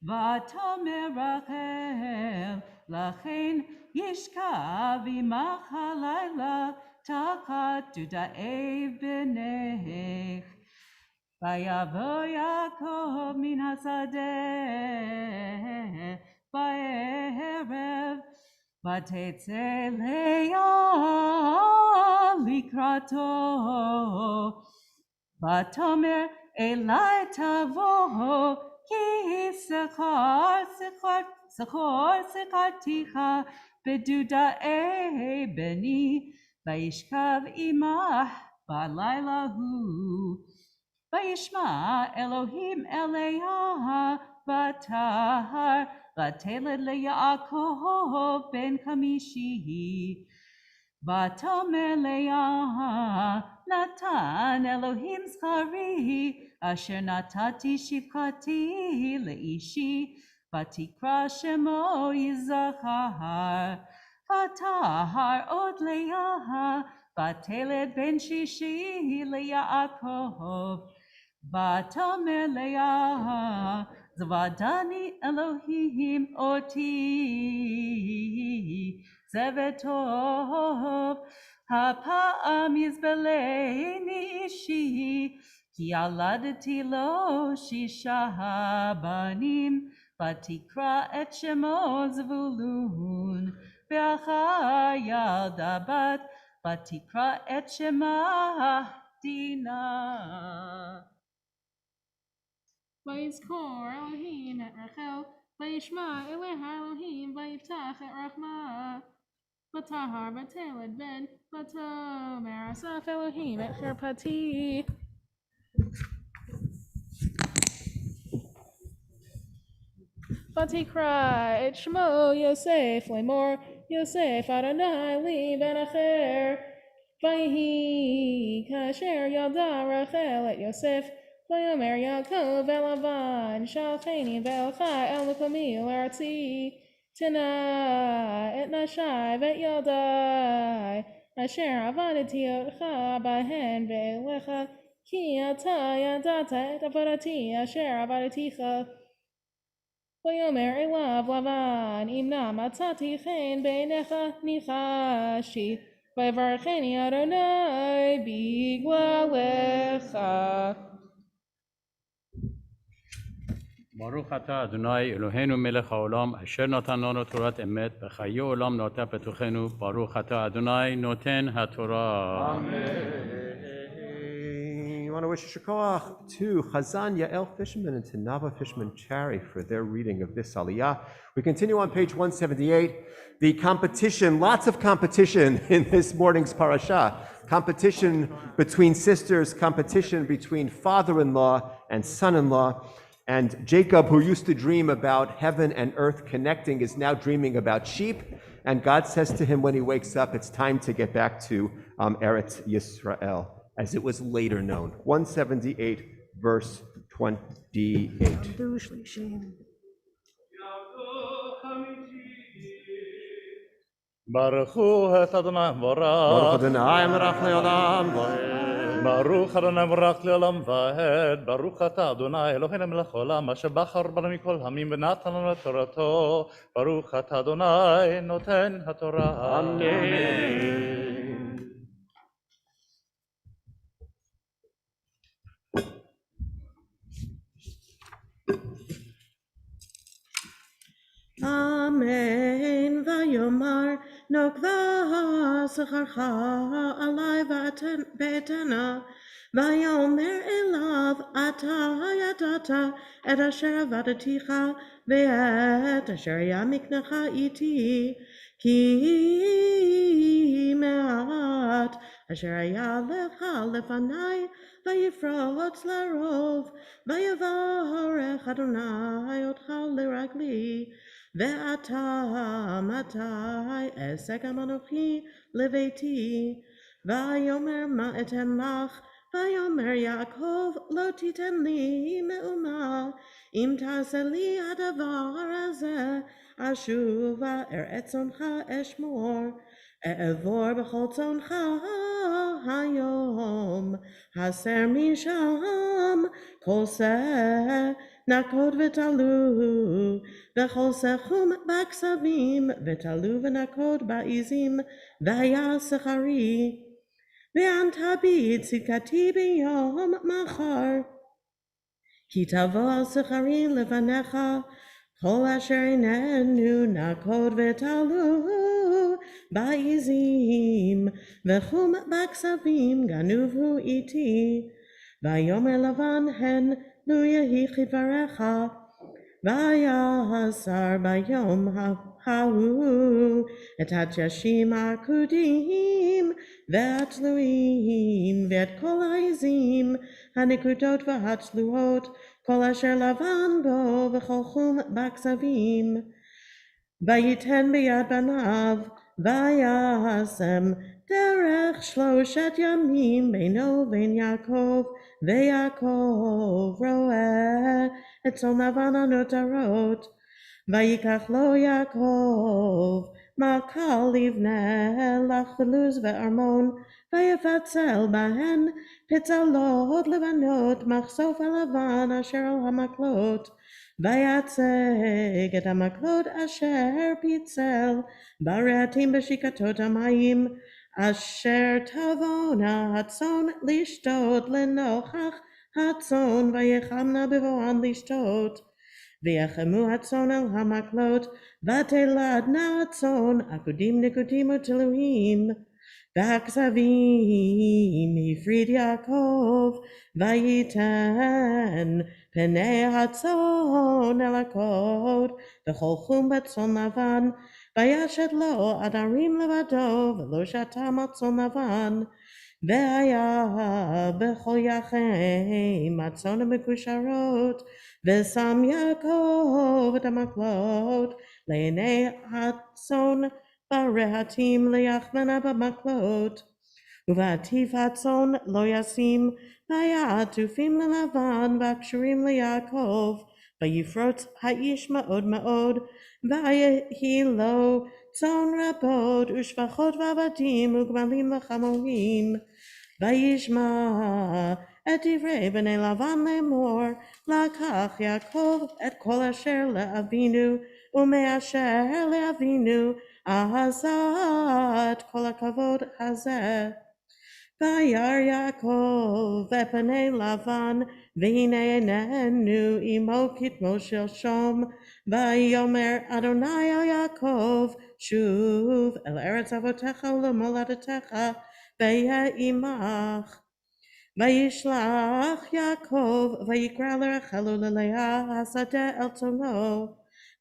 Speaker 9: ותאמר רחל, לכן ישכב עמך הלילה תחת דודאי בנך. ויבוא יעקב מן השדה בערב, ותצא לאה לקראתו, ותאמר אלי תבוא, כי שכרתיך בדודאי בני, וישכב עמך בלילה הוא. וישמע אלוהים אליה ותהר, ותלד ליעקב בן חמישי. ותאמר לאה, נתן אלוהים שכרי, אשר נתתי שפחתי לאישי, ותקרא שמו יזכר. ותהר עוד לאה, ותלד בן שישי ליעקב. ותאמר לאה, זבדני אלוהים אותי, זה וטוב, הפעם יזבלני אישי, כי ילדתי לו 6 בנים, ותקרא את שמו זבולון. ואחר ילדה בת, ותקרא את שמה דינה.
Speaker 5: ויזכור אלוהים את רחל, וישמע אליה אלוהים, ויפתח את רחמה. ותהר ותלד בן, ותאמר אסף אלוהים את חרפתי. ותקרא את שמו יוסף לאמור, יוסף אדוני לי בן אחר. ויהי כאשר ילדה רחל את יוסף, ויאמר יעקב אל לבן, שלחני ואלך אל מקומי לארצי, תנא את נשי ואת ילדי, אשר עבדתי אותך בהן ואליך, כי אתה ידעת את עבודתי אשר עבדתיך. ויאמר אליו לבן, אם נא מצאתי חן בעיניך ניחשתי, ויברכני אדוני בגללך.
Speaker 8: ברוך אתה אדוני אלוהינו מלך העולם אשר נתן לנו תורת אמת וחיי עולם נעטה בתוכנו. ברוך אתה אדוני נותן התורה.
Speaker 2: I want to wish Shekoach to Chazan Yael Fishman and to Nava Fishman Chari for their reading of this Aliyah. We continue on page 178. The competition, lots of competition in this morning's parasha. Competition between sisters, competition between father-in-law and son-in-law. And Jacob, who used to dream about heaven and earth connecting, is now dreaming about sheep. And God says to him when he wakes up, it's time to get back to Eretz Yisrael, as it was later known. 178, verse 28.
Speaker 10: Baruch hu et Adonai
Speaker 2: Baruch
Speaker 10: Baruch
Speaker 2: Adonai Melech Le'olam Va'ed.
Speaker 10: Baruch Adonai Baruch Le'olam Va'ed Baruch ata Adonai Eloheinu melech haolam asher bachar banu mikol hamim v'natan lanu et torato Baruch ata Adonai noten haTorah.
Speaker 2: Amen.
Speaker 11: Amen. Vayomar nokva sacharcha alai v'etena. Vayomer elav ata yadata et asher avadaticha ve'et asher yamiknecha iti. Ki me'at asher haya lecha lefanai vayifrotz larov vayavarech Adonai otcha leragli. Ve'ata matai esegam anochi leveiti. Vayomer ma'eten lach. Vayomer Yaakov lo titen li me'uma. Im ta'aseh li hadavar hazeh ashuva eretzoncha eshmor. E'evor b'chol tzoncha hayom. Haser misham kol seh nakod v'talu. V'chol sechum b'aksavim v'talu v'nakod ba'izim v'haya sechari. Ve'anta b'tzidkati b'yom machar. Ki tavo al sechari levanecha kol asher inenu nakod v'talu ba'izim v'chum b'aksavim ganuvu iti. Vayomer Lavan hen lu yehi chidvarecha. Vayasar bayom hahu et ha'tashim akudim ve'atluim ve'et kol ha'izim ha'nikudot v'ha'tluot kol asher lavan bo v'chol chum b'aksavim. Vayiten b'yad banav vayasem derech shloshet yamim beino ve'en Yaakov ve'Yaakov roeh et zol Lavan anotarot. Vayikach lo Yaakov makal livneh lach v'luz ve'armon vayafatzel bahen pitzalot levanot machsof ha'lavan asher al hamaklot. Vayatzeg et hamaklot asher pitzel bareatim b'shikatot hamayim asher tavona hatzon lishtot lenochach hatzon vayechamna bevoan lishtot. V'yachemu hatzon el hamaklot v'telad na'atzon akudim nikutim uteluim. V'haksavim hifrid Yaakov v'yiten penei hatzon el hakod v'chol chum batzon lavan v'yashet lo adarim levado v'lo shatam hatzon lavan. והיה בכל יחם הצאן המקושרות, ושם יעקב את המקלות לעיני הצאן ברהטים ליחמנה במקלות. ובעטיף הצאן לא ישים, והיה עטופים ללבן והקשורים ליעקב. ויפרוץ האיש מאוד מאוד, ויהי לו צאן רבות ושפחות ועבדים וגמלים וחמורים. וישמע את דברי בני לבן לאמור, לקח יעקב את כל אשר לאבינו, ומאשר לאבינו עשה את כל הכבוד הזה. וירא יעקב בפני לבן, והנה איננו עמו כתמו שלשום. ויאמר אדוני אל יעקב, שוב אל ארץ אבותיך ולמולדתך, והיה עמך. וישלח יעקב ויקרא לרחל וללאה השדה אל צאנו.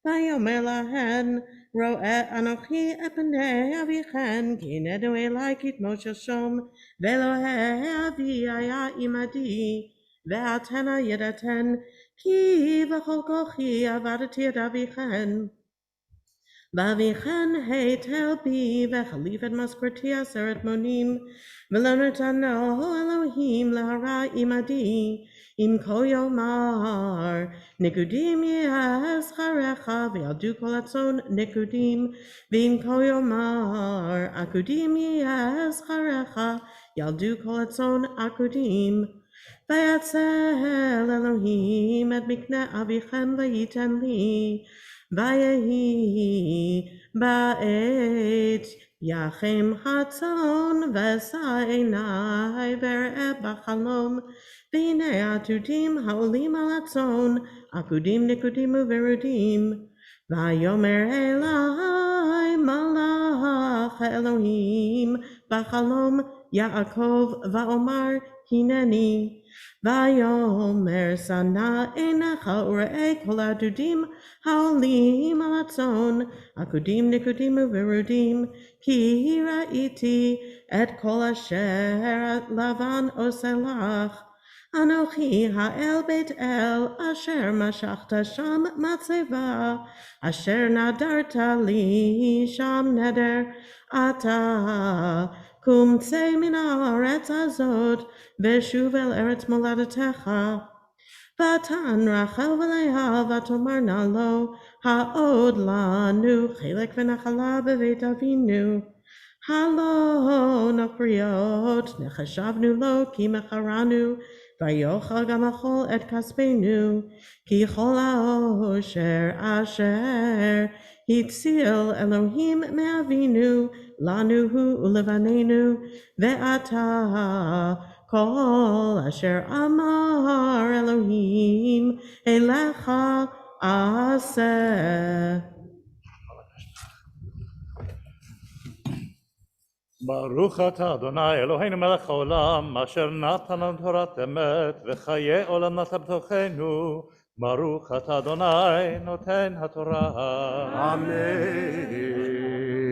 Speaker 11: ויאמר להן, רואה אנוכי את פני אביכן, כי הננו אלי כתמו שלשום, ואלוהי אבי היה עמדי. ואתנה ידעתן, כי בכל כוחי עבדתי את אביכן. ואביכן היטל בי, וחליף את משכורתי 10 מונים, ולא נתנו אלוהים להרע עמדי. אם כה יאמר, נקודים יהיה שכרך, וילדו כל הצאן נקודים. ואם כה יאמר, עקודים יהיה שכרך, ילדו כל הצאן עקודים. ויצל אלוהים את מקנה אביכם וייתן לי. ויהי בעת יחם הצאן, ואשא עיני וראה בחלום, והנה עתודים העולים על הצאן, עקודים נקודים וברודים. ויאמר אלי מלאך האלוהים בחלום יעקב, ואומר הנני. ויאמר שנא עיניך וראה כל העתודים העולים על הצאן, עקודים נקודים וברודים, כי ראיתי את כל אשר לבן עושה לך. אנוכי האל בית אל, אשר משכת שם מצבה, אשר נדרת לי שם נדר. אתה קום צא מן הארץ הזאת, ושוב אל ארץ מולדתך. ותען רחל ולאה, ותאמרנה לו, העוד לנו חלק ונחלה בבית אבינו. הלא נוכריות נחשבנו לו כי מכרנו, ויאכל גם אכול את כספנו, כי כל העושר אשר הציל אלוהים מאבינו, לנו הוא ולבנינו. ועתה כל אשר אמר אלוהים אליך עשה.
Speaker 10: ברוך אתה אדוני אלוהינו מלך העולם, אשר נתן לנו תורת אמת, וחיי עולם נטע בתוכנו. ברוך אתה אדוני נותן התורה.
Speaker 2: Amen.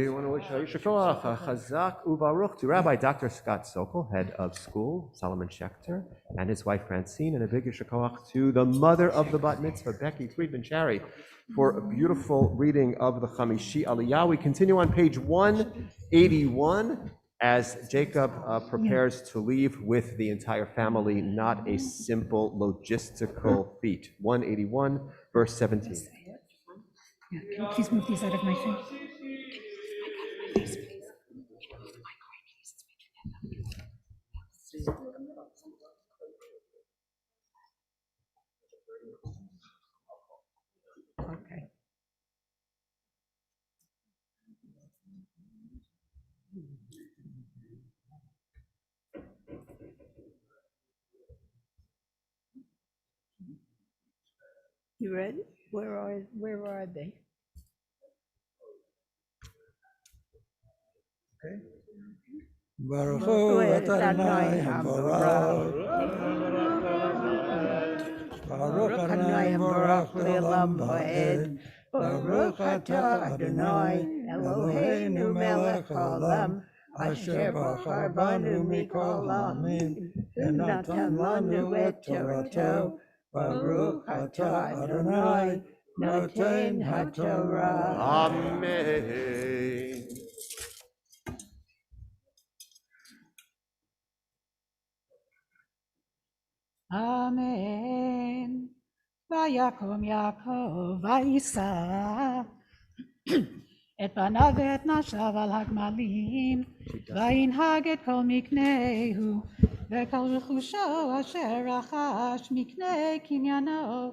Speaker 2: I want to wish Yisher Koach, Chazak Ubaruch to Rabbi Dr. Scott Sokol, head of school, Solomon Schechter, and his wife Francine, and a big Yisher Koach to the mother of the bat mitzvah, Becky Friedman-Cherry, for a beautiful reading of the Chamishi Aliyah. We continue on page 181 as Jacob prepares to leave with the entire family, not a simple logistical feat. 181, verse 17.
Speaker 12: Yeah, can you please move these out of my thing?
Speaker 4: Okay. You ready? Where are they?
Speaker 2: Okay.
Speaker 13: Baruch hu Adonai Haborach. Baruch Adonai Haborach le'olam va'ed. Baruch atah Adonai Eloheinu melech haolam, אשר בחר בנו מכל העמים, ונתן לנו את תורתו. ברוך אתה אדוני, נותן התורה.
Speaker 2: אמן.
Speaker 12: אמן. ויקום יעקב ויישא את בניו ואת נשיו על הגמלים, וינהג את כל מקנהו וכל רכושו אשר רכש, מקנה קניינו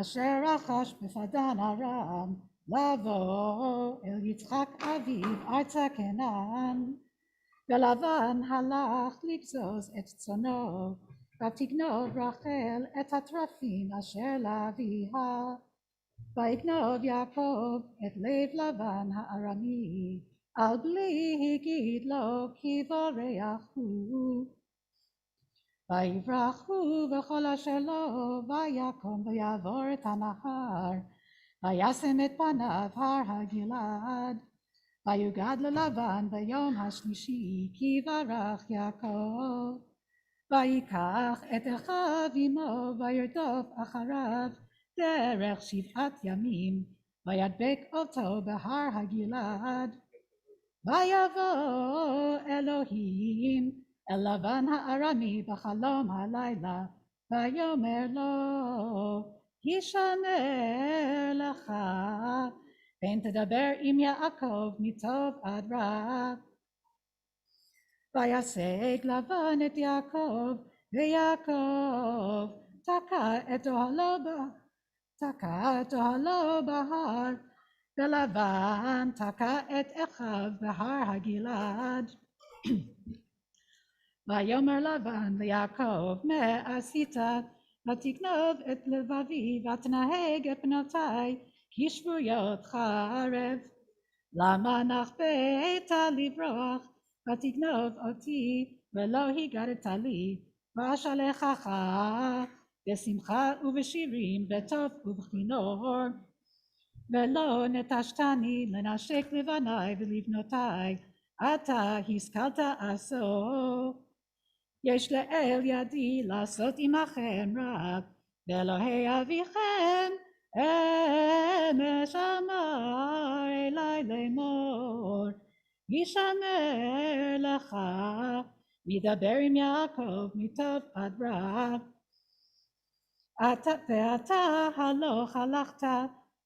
Speaker 12: אשר רכש בפדן ארם, לבוא אל יצחק אביו ארצה כנען. ולבן הלך לגזוז את צאנו, ותגנוב רחל את התרפים אשר לאביה. ויגנוב יעקב את לב לבן הארמי, על בלי הגיד לו כי בורח הוא. ויברח הוא בכל אשר לו, ויקום ויעבור את הנהר, וישם את פניו הר הגלעד. ויוגד ללבן ביום השלישי כי ברח יעקב. ויקח את אחיו עמו וירדוף אחריו דרך 7 ימים, וידבק אותו בהר הגלעד. ויבוא אלוהים אל לבן הארמי בחלום הלילה, ויאמר לו, הישמר לך, פן תדבר עם יעקב מטוב עד רע. וישג לבן את יעקב, ויעקב תקע את אוהלו בהר, ולבן תקע את אחיו בהר הגלעד. ויאמר לבן ליעקב, מה עשית? ותגנוב את לבבי ותנהג את בנותי כשבויות חרב. למה נחבאת לברוח ותגנוב אותי ולא הגדת לי? ואשלחך בשמחה ובשירים, בטוב ובכינור. ולא נטשתני לנשק לבניי ולבנותיי, אתה השכלת עשו. יש לאל ידי לעשות עמכם רע, ואלוהי אביכם אמש אמר אלי לאמור, הישמר לך מדבר עם יעקב מטוב עד רע. ואתה הלוך הלכת,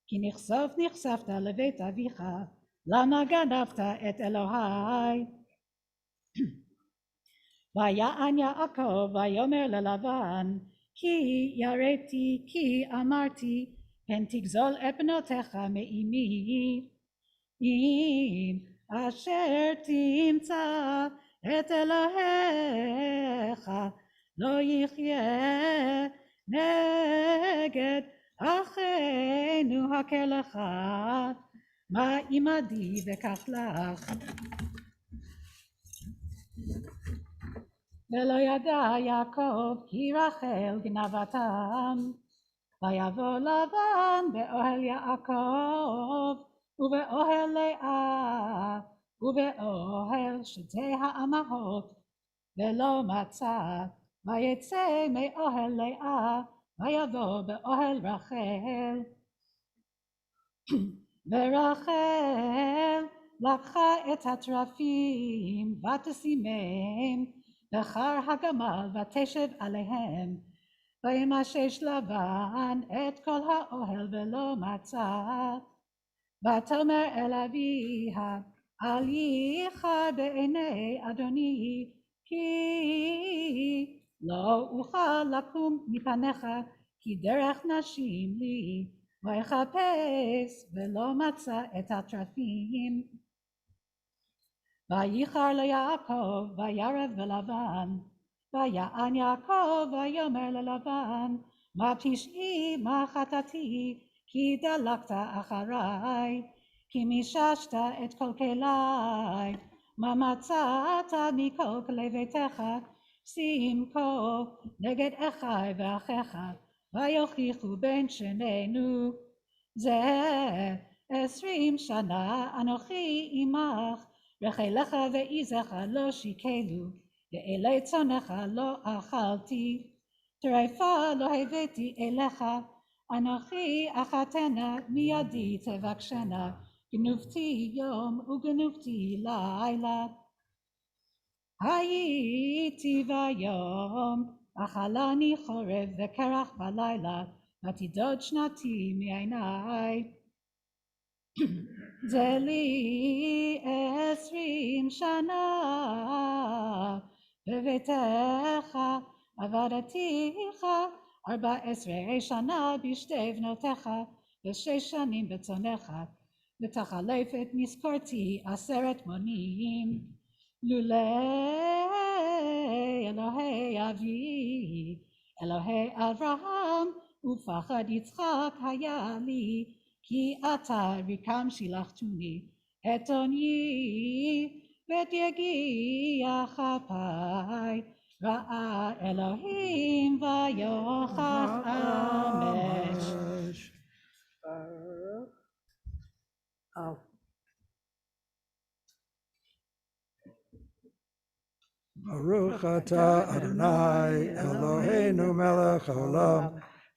Speaker 12: כי נחשפת לבית אביך, למה גנבת את אלוהי? ויען יעקב ויאמר ללבן, כי יראתי כי אמרתי, פן תגזול את בנותיך מאמי. אם אשר תמצא את אלוהיך לא יחיה נגד אחינו הכר לך, מה עמדי וקח לך. ולא ידע יעקב כי רחל גנבתם. ויבוא לבן באוהל יעקב ובאוהל לאה ובאוהל שתי האמהות, ולא מצא. ויצא מאוהל לאה ויבוא באוהל רחל. ורחל לקחה את התרפים ותשימם בחר הגמל ותשב עליהם. וימשש לבן את כל האוהל ולא מצא. ותאמר אל אביה, אל ייחר בעיני אדוני, כי לא אוכל לקום מפניך, כי דרך נשים לי. ויחפש ולא מצא את התרפים. וייחר ליעקב וירב בלבן. ויען יעקב ויאמר ללבן, מה פשעי מה חטאתי, כי דלקת אחריי, כי מיששת את כל כלי. מה מצאת מכל כלי ביתך, שים כה נגד אחי ואחיך, ויוכיחו בין שנינו. זה 20 שנה אנוכי עמך, רחליך ועזך לא שיקלו, ואלי צונך לא אכלתי, טרפה לא הבאתי אליך, אנוכי אחתנה מידי תבקשנה, גנובתי יום וגנובתי לילה. הייתי ביום, אכלני חורב וקרח בלילה, ותדוד שנתי מעיניי. זה לי 20 שנה בביתך, עבדתיך 14 שנה בשתי בנותיך, ו6 שנים בצונך, ותחלף את משכורתי 10 מונים. לולא אלוהי אבי, אלוהי אברהם ופחד יצחק היה לי, כי אתה ריקם שילחתוני את עוני ואת יגיע כפיי, ראה אלוהים ויוכח אמש.
Speaker 13: ברוך אתה אדוני אלוהינו מלך העולם,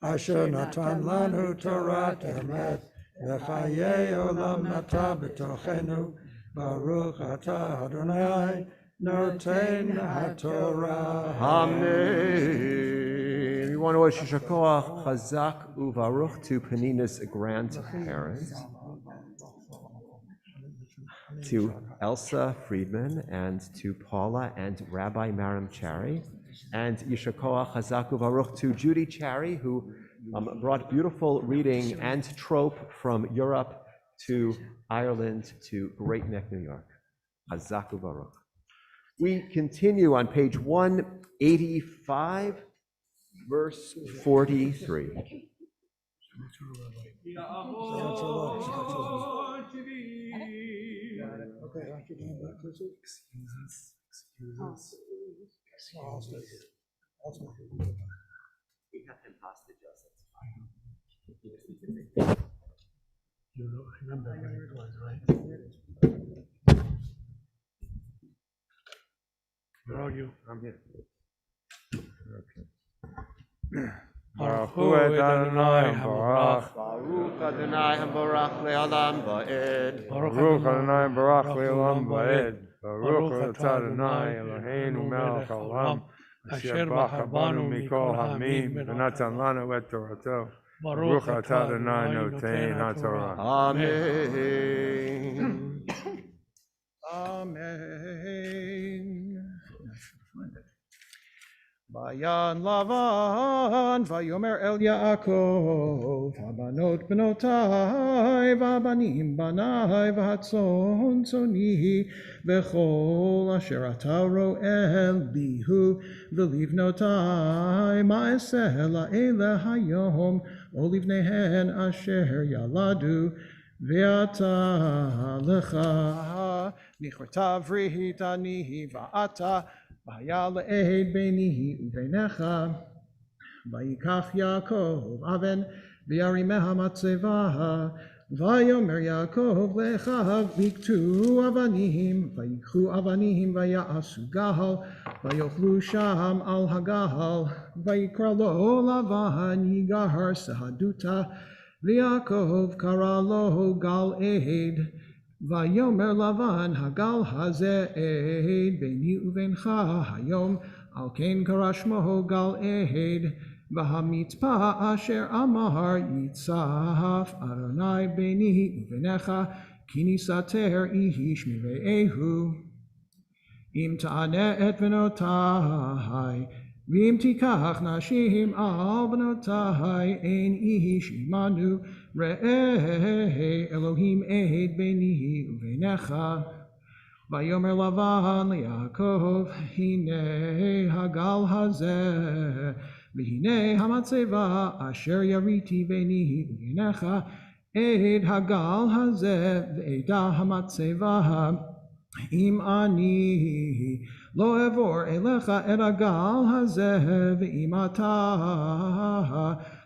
Speaker 13: אשר נתן לנו תורת אמת, וחיי עולם נטע בתוכנו. ברוך אתה אדוני נותן התורה.
Speaker 2: Amen. We want to wish Yasher Koach, Chazak Uvaruch to Penina's grandparents, to Elsa Friedman, and to Paula and Rabbi Maram Chari, and Yasher Koach, Chazak Uvaruch to Judy Chari, who brought beautiful reading and trope from Europe to Ireland to Great Neck, New York. Chazak Uvaruch. We continue on page 185, verse 43. We have him hostage us, that's fine.
Speaker 14: You remember where it was, right? Where are you?
Speaker 2: I'm here.
Speaker 6: Okay. Baruch Hu Adonai Barach.
Speaker 2: Baruch Adonai Barach le'olam va'ed.
Speaker 6: Baruch Adonai Barach le'olam va'ed. Baruch Adonai Eloheinu melech haolam, asher bachar banu mikol hamim, v'natan lanu et torato. Baruch atah Adonai noten haTorah.
Speaker 2: Amen. Amen. Vayan Lavan, vayomer el Yaakov, habanot benotai, vabanim banai, vahatzon tzoni, vechol asher ata ro'el bihu, v'livnotai, ma'aseh la'ele hayom, olivnehen asher yaladu, ve'ata lecha, nichortav rihitani va'ata, vaya le'ed beinihi u'beinecha, vayikach Yaakov aven v'yarimeha matzeva, vayomer Yaakov le'echav viktu avanim, vayikchu avanim vaya'asu gahal, vayochlu sham al hagahal, vayikra lo Lavan yigahar sahaduta, v'Yaakov kara lo gal eid, Vayomer Lavan hagal hazeh eid beini uvencha hayom al ken karashmo gal eid v'hamitzpah asher amar yitzaf Adonai beini uvenecha kinisater ihish mive'ehu im ta'aneh et venotai v'im tikach nashim al venotai ein ihish imanu Re'eh Elohim eid beini uvenecha Vayomer Lavan leYaakov hine hagal hazeh v'hine hamatzeva asher yariti beini uvenecha eid hagal hazeh v'eda hamatzeva im ani lo evor elecha et hagal hazeh v'im ata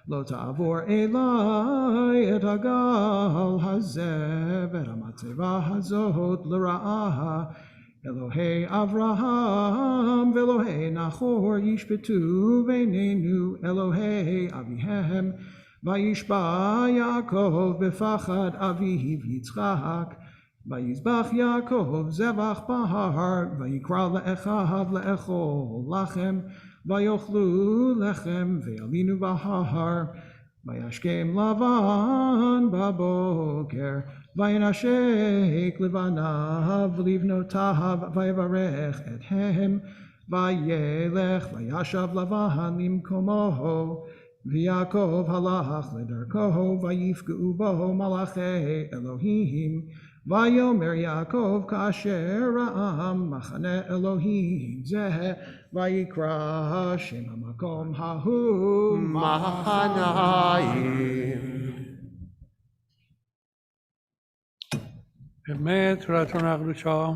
Speaker 13: לא תעבור אליי את הגל הזה ואת המצבה הזאת לרעה. אלוהי אברהם ואלוהי נחור ישפטו בינינו, אלוהי אביהם. וישבע יעקב בפחד אביו יצחק. ויזבח יעקב זבח בהר, ויקרא לאחיו לאכול לחם, ויאכלו לחם וילינו בהר. וישכם לבן בבוקר, וינשק לבניו ולבנותיו, ויברך אתהם, וילך וישב לבן למקומו. ויעקב הלך לדרכו, ויפגעו בו מלאכי אלוהים. ויאמר יעקב כאשר ראה מחנה אלוהים זה, ויקרא שם המקום ההוא מחניים.
Speaker 14: אמת רצון הקדושה,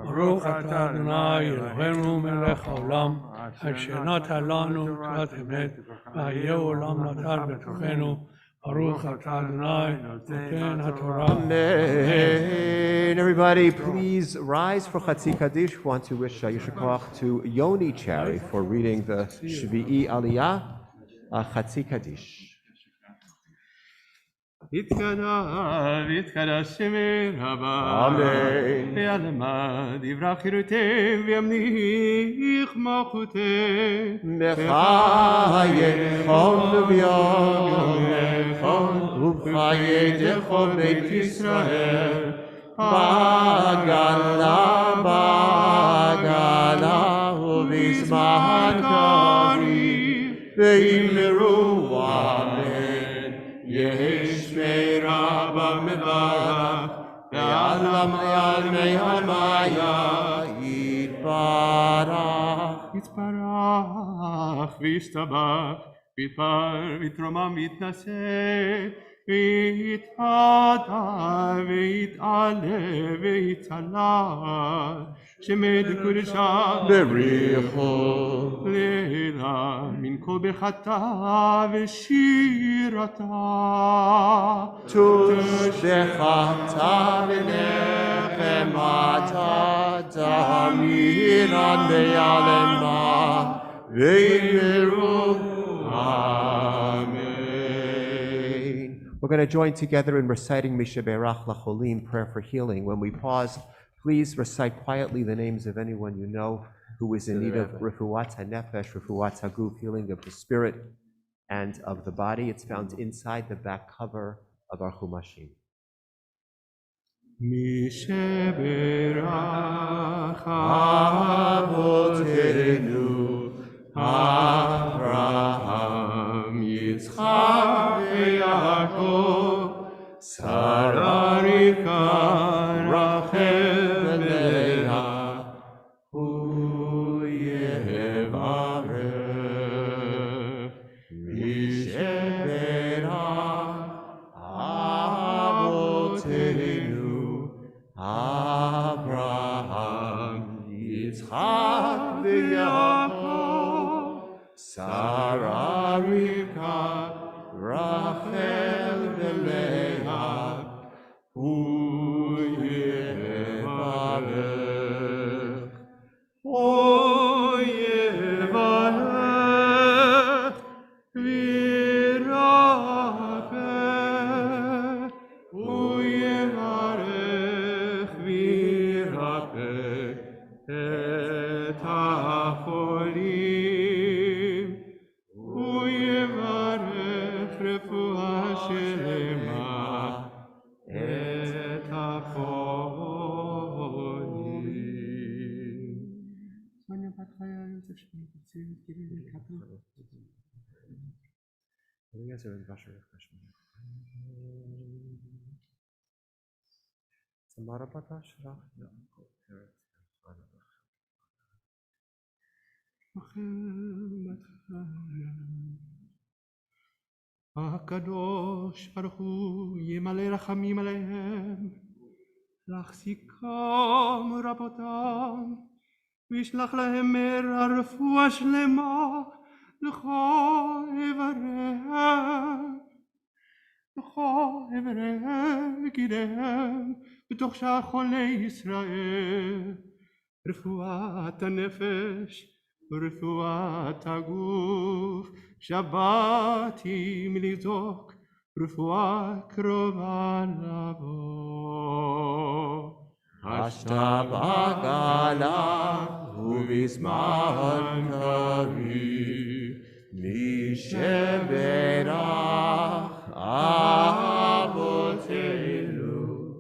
Speaker 14: ברוך אתה אדוני אלוהינו מלך העולם, אשר נתן לנו תורת אמת, והיה עולם נתן בתוכנו. ברוך אתה אדוני נותן התורה.
Speaker 2: Amen. Everybody, please rise for Chatzi Kaddish. We want to wish Yishar Koach to Yoni Cherry for reading the Shvi'i Aliyah, Chatzi Kaddish.
Speaker 1: יתקדש שמי רבה,
Speaker 2: אמן.
Speaker 1: וילמד יברח חירותי וימליך מלכותי.
Speaker 2: בחיי כל ויומך ובחיי דכל בית ישראל, בגלה ובזמן קריב, ואמרו אמן. יש רבה מברך, ועלם לעלמי המיה יתברך.
Speaker 1: יתברך וישתבח, ויתפאר ויתרומם ויתנשא, ויתהדר ויתעלה ויתעלה, שמד קודשה
Speaker 2: בריחו
Speaker 1: לילה מן כל בחטא ושירתה.
Speaker 2: תוש בחטא ונחמתה, תמירן ביעלמה, ואמרו Amen. We're going to join together in reciting Misha Berach Lacholim, prayer for healing. When we pause, please recite quietly the names of anyone you know who is in need of Refuat HaNefesh, Refuat HaGuf, healing of the spirit and of the body. It's found inside the back cover of our Chumashim.
Speaker 1: Misha Berach
Speaker 2: Avotenu Avraham, Yitzchak, Yaakov, Sarah, Rivka, Rachel, Leah, Hu Yevarech. Misha Berach Avotenu Avraham, Yitzchak, Yaakov, Sarah, Rivka, Rachel, Leah, Hu Yevarech. O Yevarech v'yirapeh, O Yevarech v'yirapeh et hacholim, O Yevarech refuah shelema et hacholim. Sonia Patraya, Yosef Shmini, Tzivit, Kirill, Kato. Samara Patash, הקדוש ברוך הוא ימלא רחמים עליהם, להחזיקם רבותם, וישלח להם מהרה רפואה שלמה,
Speaker 1: לך אברהם גידיהם בתוך שאר חולי ישראל, רפואת הנפש ורפואת הגוף, שבאתי מלזעוק רפואה קרובה לבוא.
Speaker 2: השתבח גלה ובזמן קריב, מי שברך אבותינו,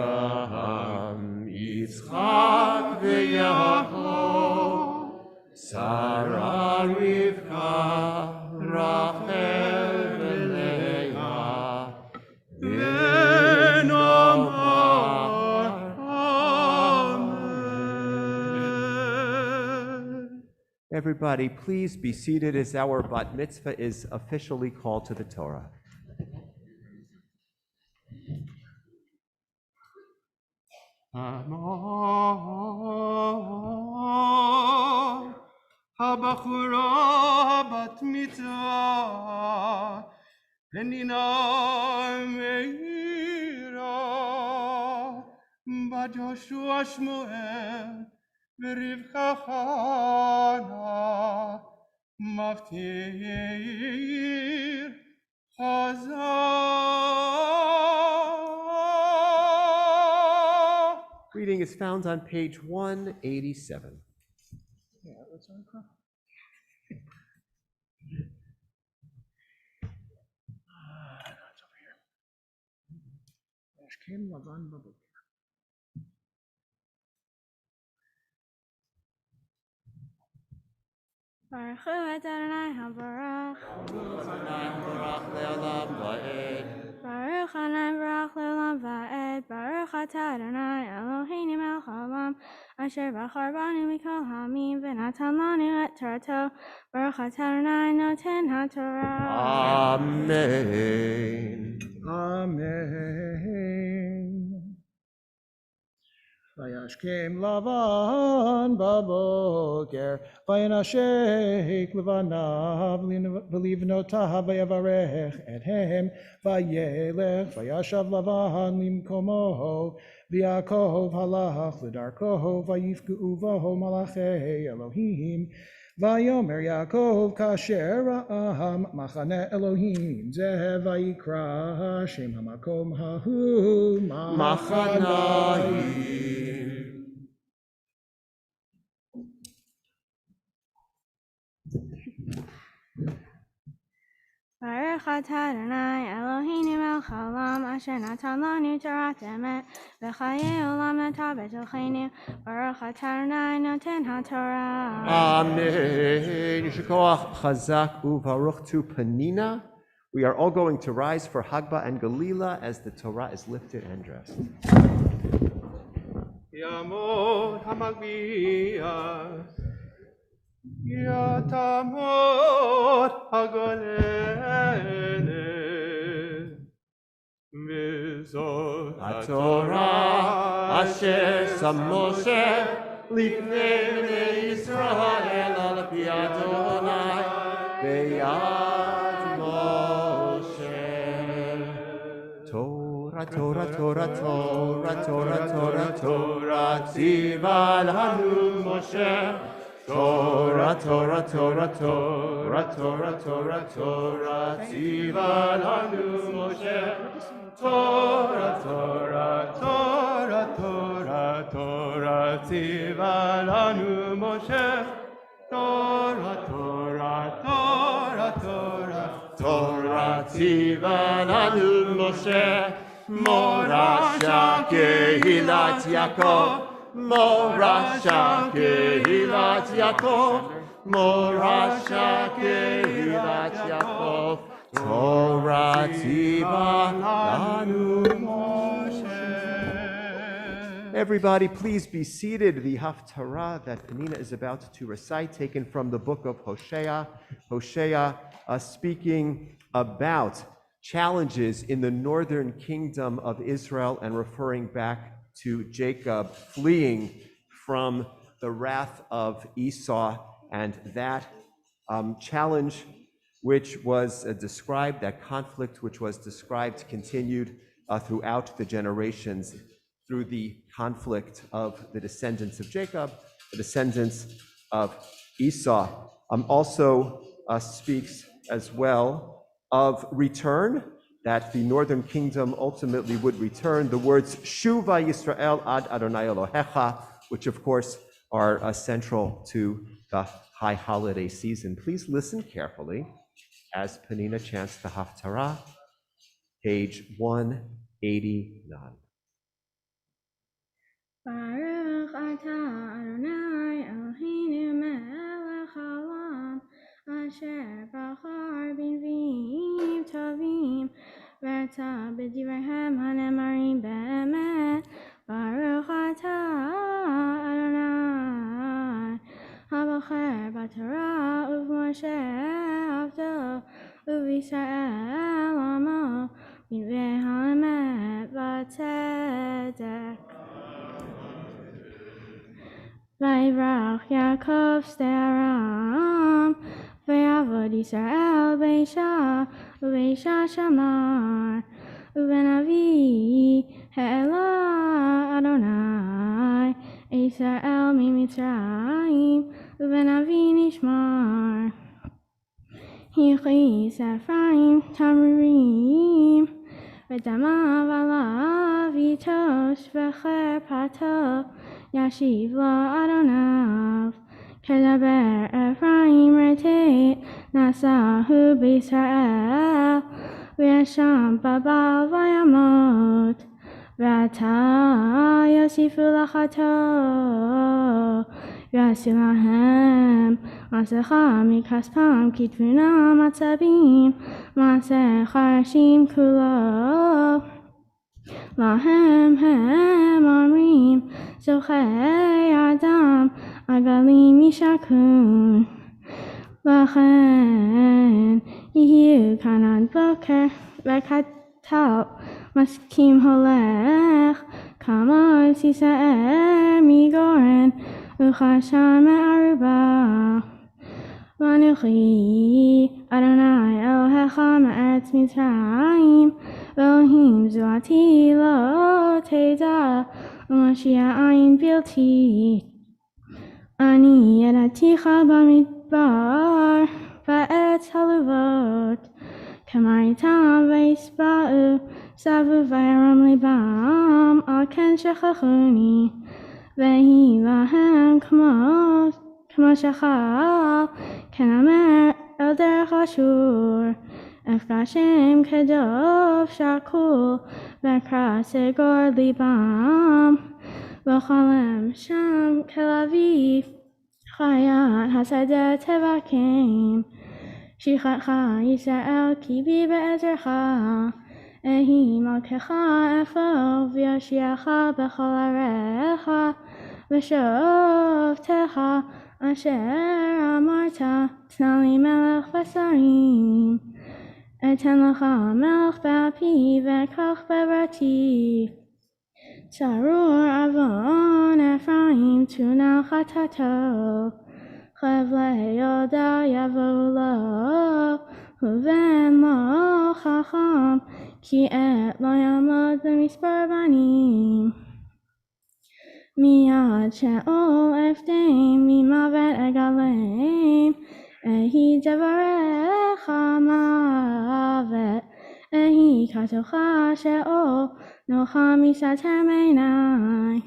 Speaker 2: אברהם, יצחק ויעקב, שרה רבקה, רחל ולאה, ונאמר אמן. Everybody, please be seated as our bat mitzvah is officially called to the Torah.
Speaker 1: אמר הבחורה בת מצווה, פנינה מאירה, בת יהושע שמואל ורבקה חנה, מפטיר חזק.
Speaker 2: Reading is found on page 187.
Speaker 14: Yeah, what's on the it's over here. Ashkem Lavan Babu.
Speaker 5: Baruch hu Adonai HaBarach. Baruch Adonai Barach Le'olam Va'ed. Baruch Atah Adonai Eloheinu melech haolam, asher bachar banu mikol ha'amim v'natan lanu et Torato. Baruch Atah Adonai noten haTorah.
Speaker 2: Amen.
Speaker 13: Amen. Vayashkem Lavan baboker, vayanashek levanav v'livnotav vayavarech ethem, vayelech vayashav Lavan limkomo, v'Yaakov halach l'darko, vayifku uvaho malachei Elohim, vayomer Yaakov kasher ra'am machane Elohim, zeh vayikra shem hamakom hahu
Speaker 2: Machanayim.
Speaker 5: Baruch Atah Adonai Eloheinu melech haolam, asher natan lanu Torah emet v'chayei olam natan b'tochenu. Baruch Atah Adonai noten haTorah.
Speaker 2: Amen. Yishkoach chazak uvaruch to Penina. We are all going to rise for Hagba and Galila as the Torah is lifted and dressed.
Speaker 1: יעמוד המגביה, יתעמוד הגוללת, וזאת
Speaker 2: התורה אשר שם משה לפני בני ישראל על פי אדוני ביד משה. תורה, תורה, תורה, תורה, תורה, תורה, תורה, ציווה לנו משה. תורה, תורה, תורה, תורה, תורה, תורה, תורה, ציווה לנו משה. תורה, תורה, תורה, תורה, תורה, ציווה לנו משה. תורה, תורה, תורה, תורה, תורה, ציווה לנו משה. מורשה קהילת יעקב, מורשה קהילת יעקב, מורשה קהילת יעקב, תורה ציווה לנו משה. Everybody, please be seated. The Haftarah that Penina is about to recite, taken from the book of Hosea. Hosea speaking about challenges in the northern kingdom of Israel and referring back to Jacob fleeing from the wrath of Esau, and that challenge which was described, that conflict which was described, continued throughout the generations through the conflict of the descendants of Jacob, the descendants of Esau. Also speaks as well of return, that the northern kingdom ultimately would return. The words Shuva Yisrael ad Adonai Elohecha, which of course are central to the high holiday season. Please listen carefully as Penina chants the Haftarah, page 189.
Speaker 5: Baruch atah Adonai Eloheinu melech haolam, asher bachar b'nviim tovim, v'rata b'divrehem hanemarim be'emet. Baruch atah Adonai habocher b'Torah u'b'Moshe avdo u'b'Yisrael amo b'nvei ha'emet v'tzedek. Vayivrach Yaakov sde Aram, vayavod Yisrael beisha, ubeisha shamar, ubenavi he'ela Adonai, Yisrael mimitzrayim, ubenavi nishmar. Hichis Ephraim tamrim, v'damav alav yitosh v'cherpato, Yashiv la Adonav, Kedaber Ephraim retet, Nasahu b'Yisrael, V'yasham babal v'yamot, V'ata yosifu lachato, V'yasu lahem, Masecha mikaspam kitvuna matzabim, Maseh charashim kulo, Lahem hem omrim, Zochei Adam, Agalim Yishakun. Lachen, Yehu Kanan Boker, Vekatal, Maskim Holech, Kamal Sisaer Migoren, Uchasham Aruba. Vanuchi, Adonai Elohecha Me'eretz Mitzrayim, Elohim Zuati Lo Teda, Mashiach ayin bilti, ani yadaticha bamidbar, ba'etz haluvot, kamaritam v'yisba'u, savu v'yaram libam, al ken shechachuni, v'hi lahem kamo shachal, ken amer el derech ashur, Efkashem kedov shakul, v'kra segor libam, v'chalem sham kelaviv, chayat hasadeh tevakim, shichatcha Yisrael kibi be'ezercha, ehi malkecha efo, v'yoshiacha b'chol arecha, v'shovtecha asher amarta, tnali melech v'sarim, Eten lecha melech ba'api v'kach be'rati. Tzarur avon Ephraim tunal chatato. Chevle yoda yavo lo. Huven lo chacham ki et lo yamod b'mispar banim. Miyad she'ol eftem mimavet egalem. Ehi devarecha mavet, ehi katocha she'ol nocha misater meinai.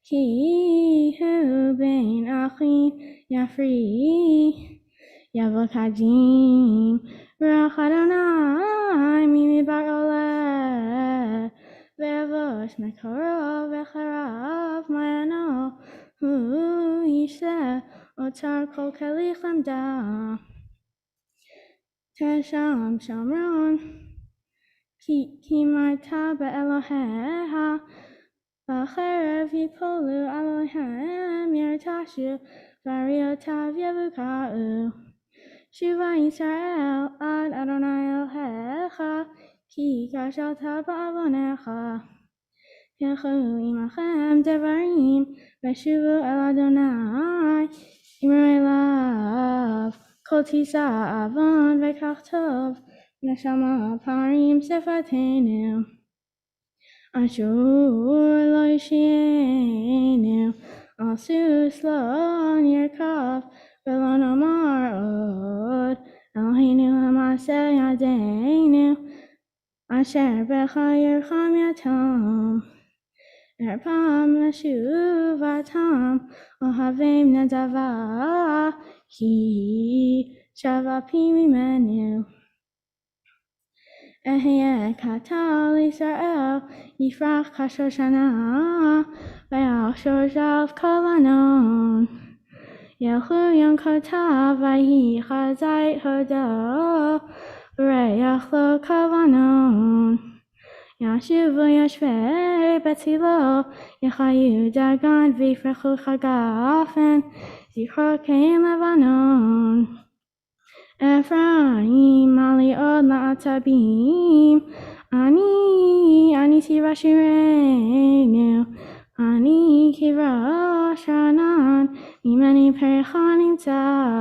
Speaker 5: Ki hu bein achim yafri, yavo kadim, Ruach Adonai mimibar oleh, ve'avosh mekoro ve'charav mayano, hu yishleh Otar kol kelich lemda, Tesham shamron, ki marta be'eloheha, V'cherev yipolu alohem yertashu, V'ariotav yevuka'u. Shuva Yisrael ad Adonai Elohecha, Ki kashalta ba'avonecha. Yechu imachem devarim, Veshuvu el Adonai, Imrei lav, כל תישא עוון וכך טוב, נשמה פערים שפתנו, אשור לא ישנו, על סוס לא נרכב, ולא נאמר עוד, אלוהינו למעשה ידינו, אשר בך ירחם יתום. ארפם לשובתם, אוהבים נדבה, כי שבה פי ממנו. אהיה כתל ישראל, יפרח כשושנה, ויחשור זלף כלבנון. ילכו יום כתב, ויהי חזית הודו, וריח לו כלבנון. ישובו יושבי בצילו, יחיו דגן ויפרחו חגפן, זכרו כעין לבנון. אפרים עלי עוד לעצבים, אני סירה שירנו, אני כראש ענן, ממני פרחה נמצא.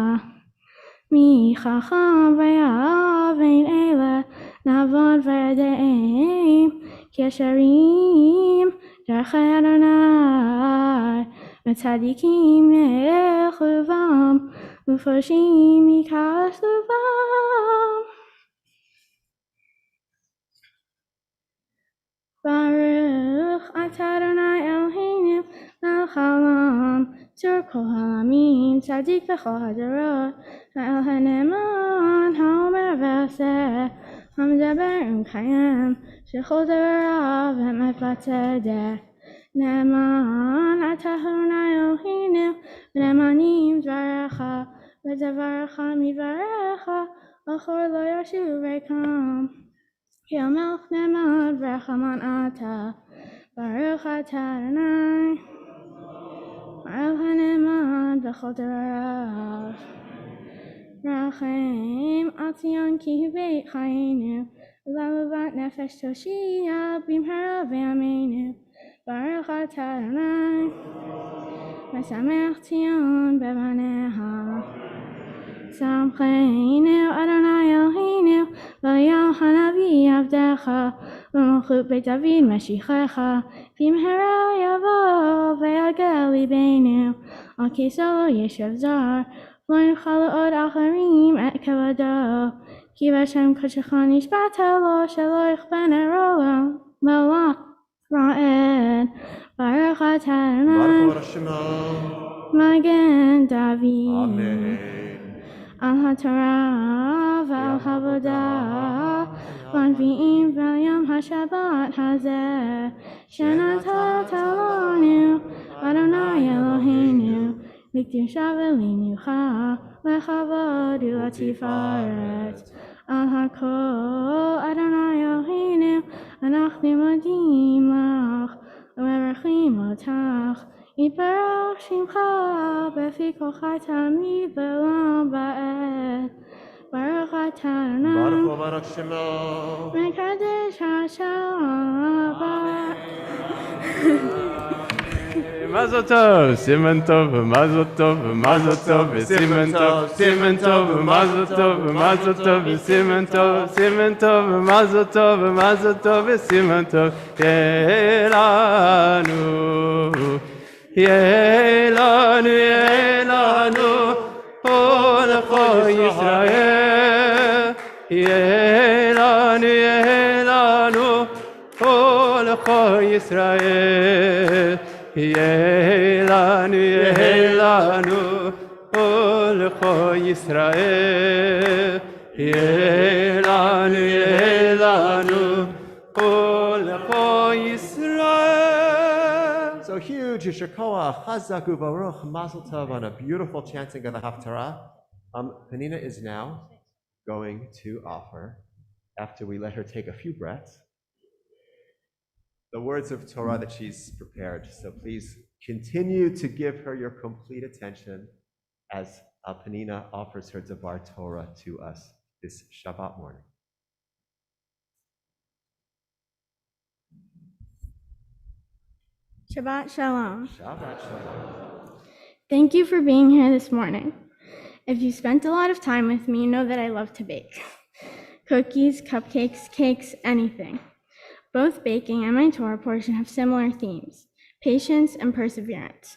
Speaker 5: מי חכם ויבין אלה, נעבוד וידעים, כי ישרים דרכי אדוני, וצדיקים ילכו בם, ופושעים יכעסו בם. ברוך אתה אדוני אלוהינו מלך העולם, צור כל העמים, צדיק בכל הדורות, האל הנאמן האומר ועושה, המדבר ומקיים, שכל דבריו אמת וצדק. נאמן אתה אדוני אלוהינו, ונאמנים דבריך, ודבריך מדבריך, אחור לא ישוב ריקם. כי המלך נאמן ורחמן אתה, ברוך אתה אדוני, האל הנאמן בכל דבריו. רחם על ציון כי היא בית חיינו, וללבת נפש תושיע במהרה בימינו. ברוך אתה אדוני, משמח ציון בבניה. שמחנו אדוני אלוהינו, ואליהו הנביא עבדך, ומלכות בית דוד משיחך, במהרה יבוא ויגל ליבנו, על כיסא לא ישב זר, לא יוכל עוד אחרים את כבודו, כי בשם קודשך נשבעת לו, שלא יכפנה רוע מלך רעד. ברוך אתה אדוני, מגן דוד. על התורה ועל העבודה, והנביאים ועל יום השבת הזה, שנתת לנו, אדוני אלוהינו, לקדושה ולמנוחה, לכבוד ולתפארת. על הכל, אדוני אלוהינו, אנחנו מודים לך, ומברכים אותך. יתברך שמך בפי כל חי תמיד לעולם ועד. ברוך אתה אדוני,
Speaker 2: ברוך וברוך שמו,
Speaker 5: מקדש השבת.
Speaker 1: מזל טוב, סימן טוב, מזל טוב, מזל טוב, סימן טוב, סימן טוב, מזל טוב, מזל טוב, סימן טוב, סימן טוב, מזל טוב, מזל טוב, סימן טוב, יהיה לנו, יהיה לנו, יהיה לנו, כל ישראל, יהיה לנו, יהיה לנו, כל ישראל. יהיה לנו, יהיה לנו, כל ישראל. יהיה לנו, יהיה לנו, כל ישראל.
Speaker 2: So huge, Yisher Koach, Chazak u'Baruch, Mazel Tov on a beautiful chanting of the Haftarah. Penina is now going to offer, after we let her take a few breaths, the words of Torah that she's prepared. So please continue to give her your complete attention as Penina offers her Devar Torah to us this Shabbat morning.
Speaker 5: Shabbat Shalom.
Speaker 2: Shabbat Shalom.
Speaker 5: Thank you for being here this morning. If you spent a lot of time with me, you know that I love to bake. Cookies, cupcakes, cakes, anything. Both baking and my Torah portion have similar themes: patience and perseverance.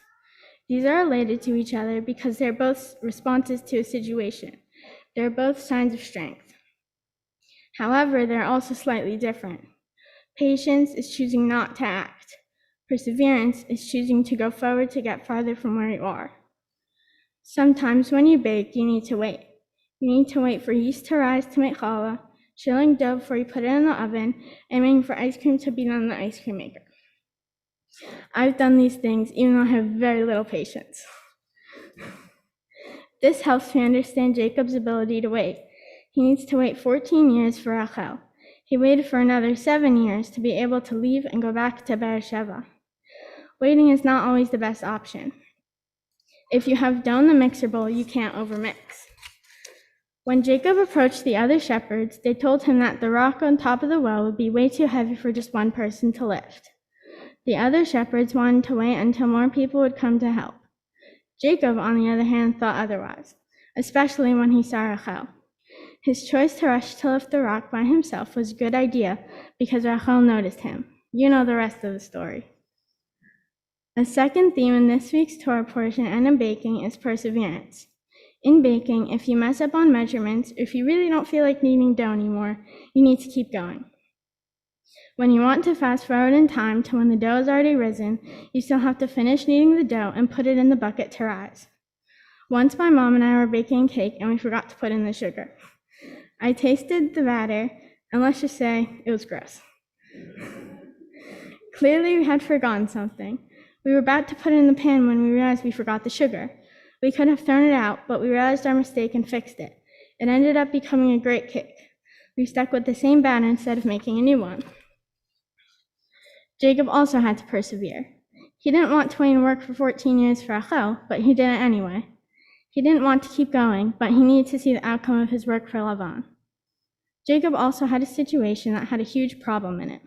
Speaker 5: These are related to each other because they're both responses to a situation. They're both signs of strength. However, they're also slightly different. Patience is choosing not to act. Perseverance is choosing to go forward to get farther from where you are. Sometimes when you bake, you need to wait. You need to wait for yeast to rise to make challah, chilling dough before you put it in the oven, and waiting for ice cream to be done in the ice cream maker. I've done these things even though I have very little patience. This helps me understand Jacob's ability to wait. He needs to wait 14 years for Rachel. He waited for another 7 years to be able to leave and go back to Beersheba. Waiting is not always the best option. If you have dough in the mixer bowl, you can't overmix. When Jacob approached the other shepherds, they told him that the rock on top of the well would be way too heavy for just one person to lift. The other shepherds wanted to wait until more people would come to help. Jacob, on the other hand, thought otherwise, especially when he saw Rachel. His choice to rush to lift the rock by himself was a good idea because Rachel noticed him. You know the rest of the story. A second theme in this week's Torah portion and in baking is perseverance. In baking, if you mess up on measurements, or if you really don't feel like kneading dough anymore, you need to keep going. When you want to fast forward in time to when the dough is already risen, you still have to finish kneading the dough and put it in the bucket to rise. Once my mom and I were baking cake and we forgot to put in the sugar. I tasted the batter, and let's just say it was gross. Clearly we had forgotten something. We were about to put it in the pan when we realized we forgot the sugar. We could have thrown it out, but we realized our mistake and fixed it. It ended up becoming a great cake. We stuck with the same batter instead of making a new one. Jacob also had to persevere. He didn't want to wait and work for 14 years for Rachel, but he did it anyway. He didn't want to keep going, but he needed to see the outcome of his work for Lavan. Jacob also had a situation that had a huge problem in it.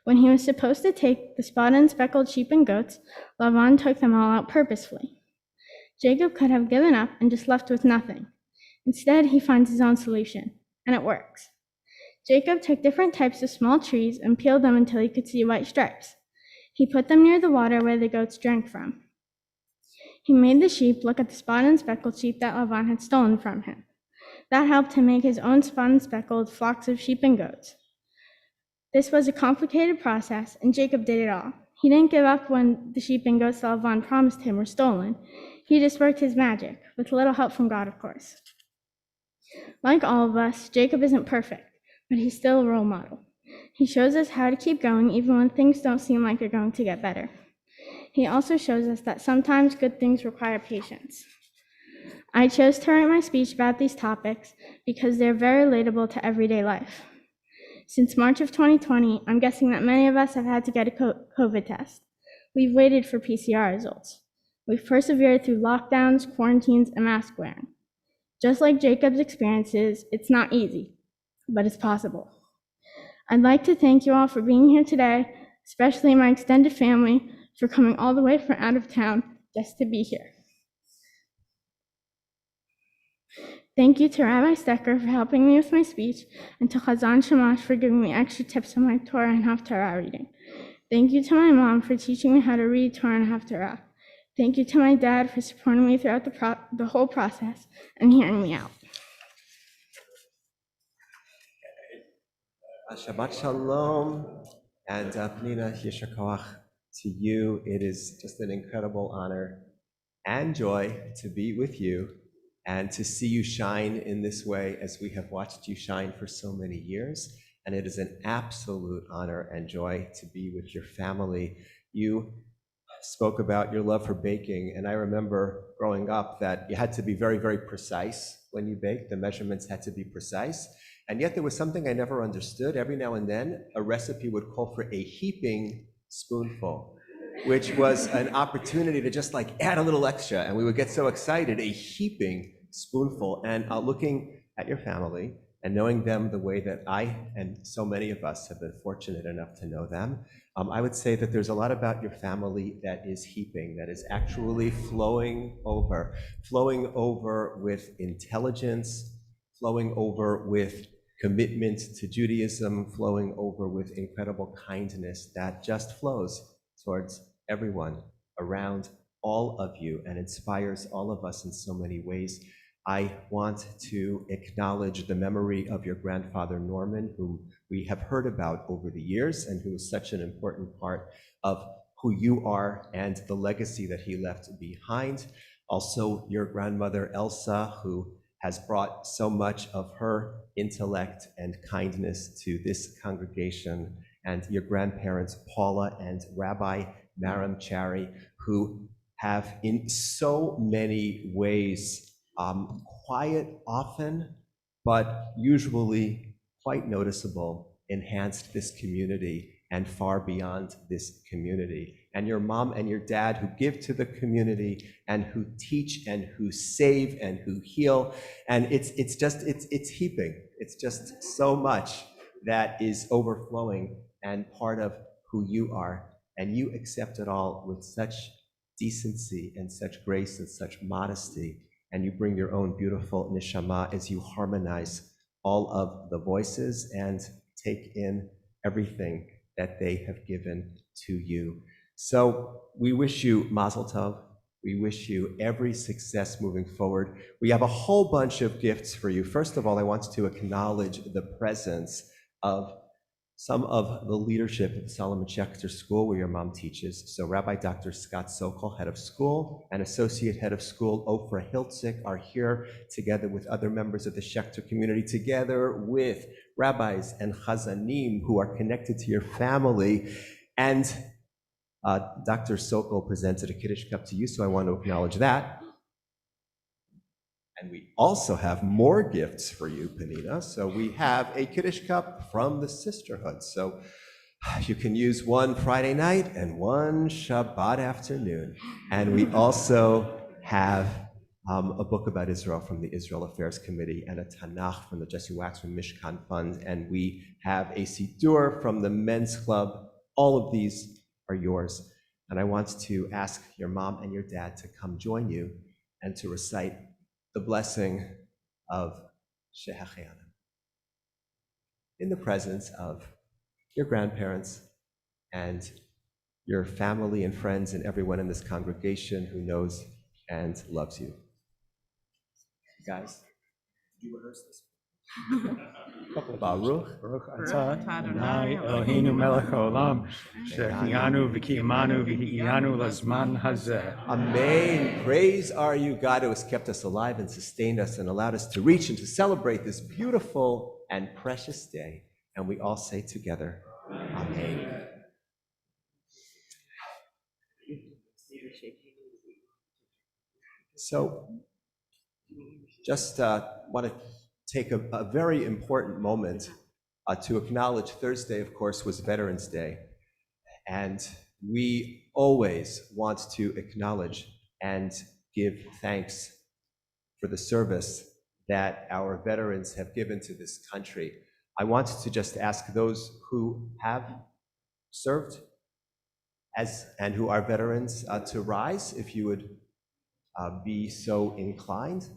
Speaker 5: When he was supposed to take the spotted and speckled sheep and goats, Lavan took them all out purposefully. Jacob could have given up and just left with nothing. Instead, he finds his own solution, and it works. Jacob took different types of small trees and peeled them until he could see white stripes. He put them near the water where the goats drank from. He made the sheep look at the spotted and speckled sheep that Lavan had stolen from him. That helped him make his own spotted and speckled flocks of sheep and goats. This was a complicated process, and Jacob did it all. He didn't give up when the sheep and goats that Lavan promised him were stolen. He just worked his magic, with a little help from God, of course. Like all of us, Jacob isn't perfect, but he's still a role model. He shows us how to keep going even when things don't seem like they're going to get better. He also shows us that sometimes good things require patience. I chose to write my speech about these topics because they're very relatable to everyday life. Since March of 2020, I'm guessing that many of us have had to get a COVID test. We've waited for PCR results. We've persevered through lockdowns, quarantines, and mask wearing. Just like Jacob's experiences, it's not easy, but it's possible. I'd like to thank you all for being here today, especially my extended family for coming all the way from out of town just to be here. Thank you to Rabbi Stecker for helping me with my speech, and to Chazan Shamash for giving me extra tips on my Torah and Haftarah reading. Thank you to my mom for teaching me how to read Torah and Haftarah. Thank you to my dad for supporting me throughout the whole process and hearing me out.
Speaker 2: Shabbat Shalom, and Pnina, Yeshar Koach to you. It is just an incredible honor and joy to be with you and to see you shine in this way as we have watched you shine for so many years. And it is an absolute honor and joy to be with your family. You spoke about your love for baking, and I remember growing up that you had to be very, very precise when you baked. The measurements had to be precise. And yet there was something I never understood. Every now and then, a recipe would call for a heaping spoonful, which was an opportunity to just like add a little extra. And we would get so excited, a heaping spoonful. And looking at your family and knowing them the way that I and so many of us have been fortunate enough to know them, I would say that there's a lot about your family that is heaping, that is actually flowing over with intelligence, flowing over with commitment to Judaism, flowing over with incredible kindness that just flows towards everyone around all of you and inspires all of us in so many ways. I want to acknowledge the memory of your grandfather, Norman, whom we have heard about over the years and who is such an important part of who you are and the legacy that he left behind. Also, your grandmother, Elsa, who has brought so much of her intellect and kindness to this congregation, and your grandparents, Paula and Rabbi Maram Chari, who have in so many ways quiet often, but usually quite noticeable, enhanced this community and far beyond this community. And your mom and your dad who give to the community and who teach and who save and who heal. And it's heaping. It's just so much that is overflowing and part of who you are. And you accept it all with such decency and such grace and such modesty. And you bring your own beautiful neshama as you harmonize all of the voices and take in everything that they have given to you. So we wish you mazel tov. We wish you every success moving forward. We have a whole bunch of gifts for you. First of all, I want to acknowledge the presence of some of the leadership at the Solomon Schechter School where your mom teaches. So Rabbi Dr. Scott Sokol, head of school, and Associate Head of School Ofra Hiltzik are here together with other members of the Schechter community, together with rabbis and chazanim who are connected to your family. And Dr. Sokol presented a Kiddush cup to you, so I want to acknowledge that. And we also have more gifts for you, Penina. So we have a Kiddush cup from the sisterhood. So you can use one Friday night and one Shabbat afternoon. And we also have a book about Israel from the Israel Affairs Committee and a Tanakh from the Jesse Waxman Mishkan Fund. And we have a Siddur from the Men's Club. All of these are yours. And I want to ask your mom and your dad to come join you and to recite the blessing of Shehachianu in the presence of your grandparents and your family and friends and everyone in this congregation who knows and loves you. Guys, did you rehearse this? Baruch
Speaker 6: atah Adonai Eloheinu melech haolam shehianu v'kiyamanu v'hiyanu lazman hazeh.
Speaker 2: Amen. Praise are you, God, who has kept us alive and sustained us and allowed us to reach and to celebrate this beautiful and precious day. And we all say together, Amen. So, just want to take a very important moment to acknowledge Thursday, of course, was Veterans Day. And we always want to acknowledge and give thanks for the service that our veterans have given to this country. I want to just ask those who have served and who are veterans to rise, if you would be so inclined.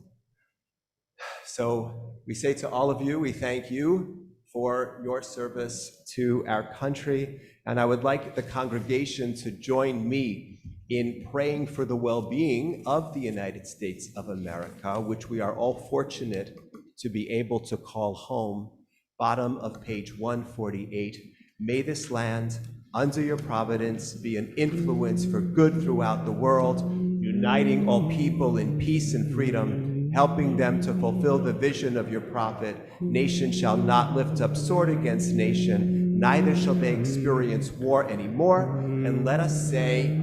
Speaker 2: So we say to all of you, we thank you for your service to our country. And I would like the congregation to join me in praying for the well-being of the United States of America, which we are all fortunate to be able to call home. Bottom of page 148. May this land, under your providence, be an influence for good throughout the world, uniting all people in peace and freedom, helping them to fulfill the vision of your prophet. Nation shall not lift up sword against nation, neither shall they experience war anymore. And let us say,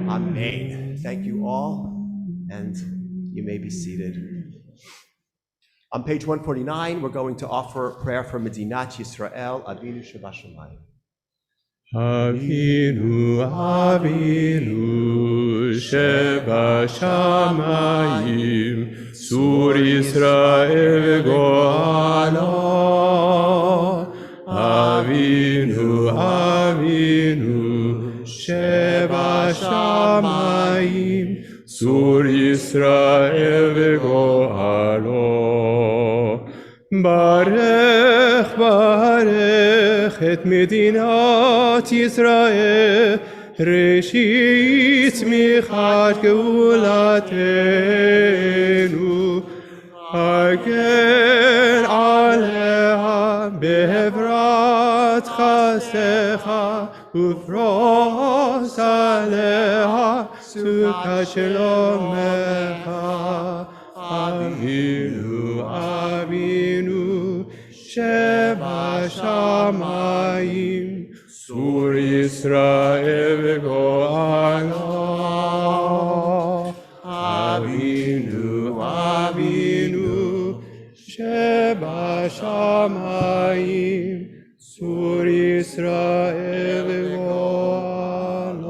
Speaker 2: Amen. Thank you all, and you may be seated. On page 149, we're going to offer prayer for Medinat Yisrael, Avinu Shebashamayim.
Speaker 1: Avinu, Avinu, שבשמיים, צור ישראל וגואלו. אבינו אבינו שבשמיים, צור ישראל וגואלו. ברך ברך את מדינת ישראל, ראשית צמיחת גאולתנו. הגן עליה בעברת חסדך, ופרוס עליה סוכת שלומך. אבינו אבינו שבשמיים, צור ישראל וגואלו. אבינו אבינו שבשמיים, צור ישראל וגואלו.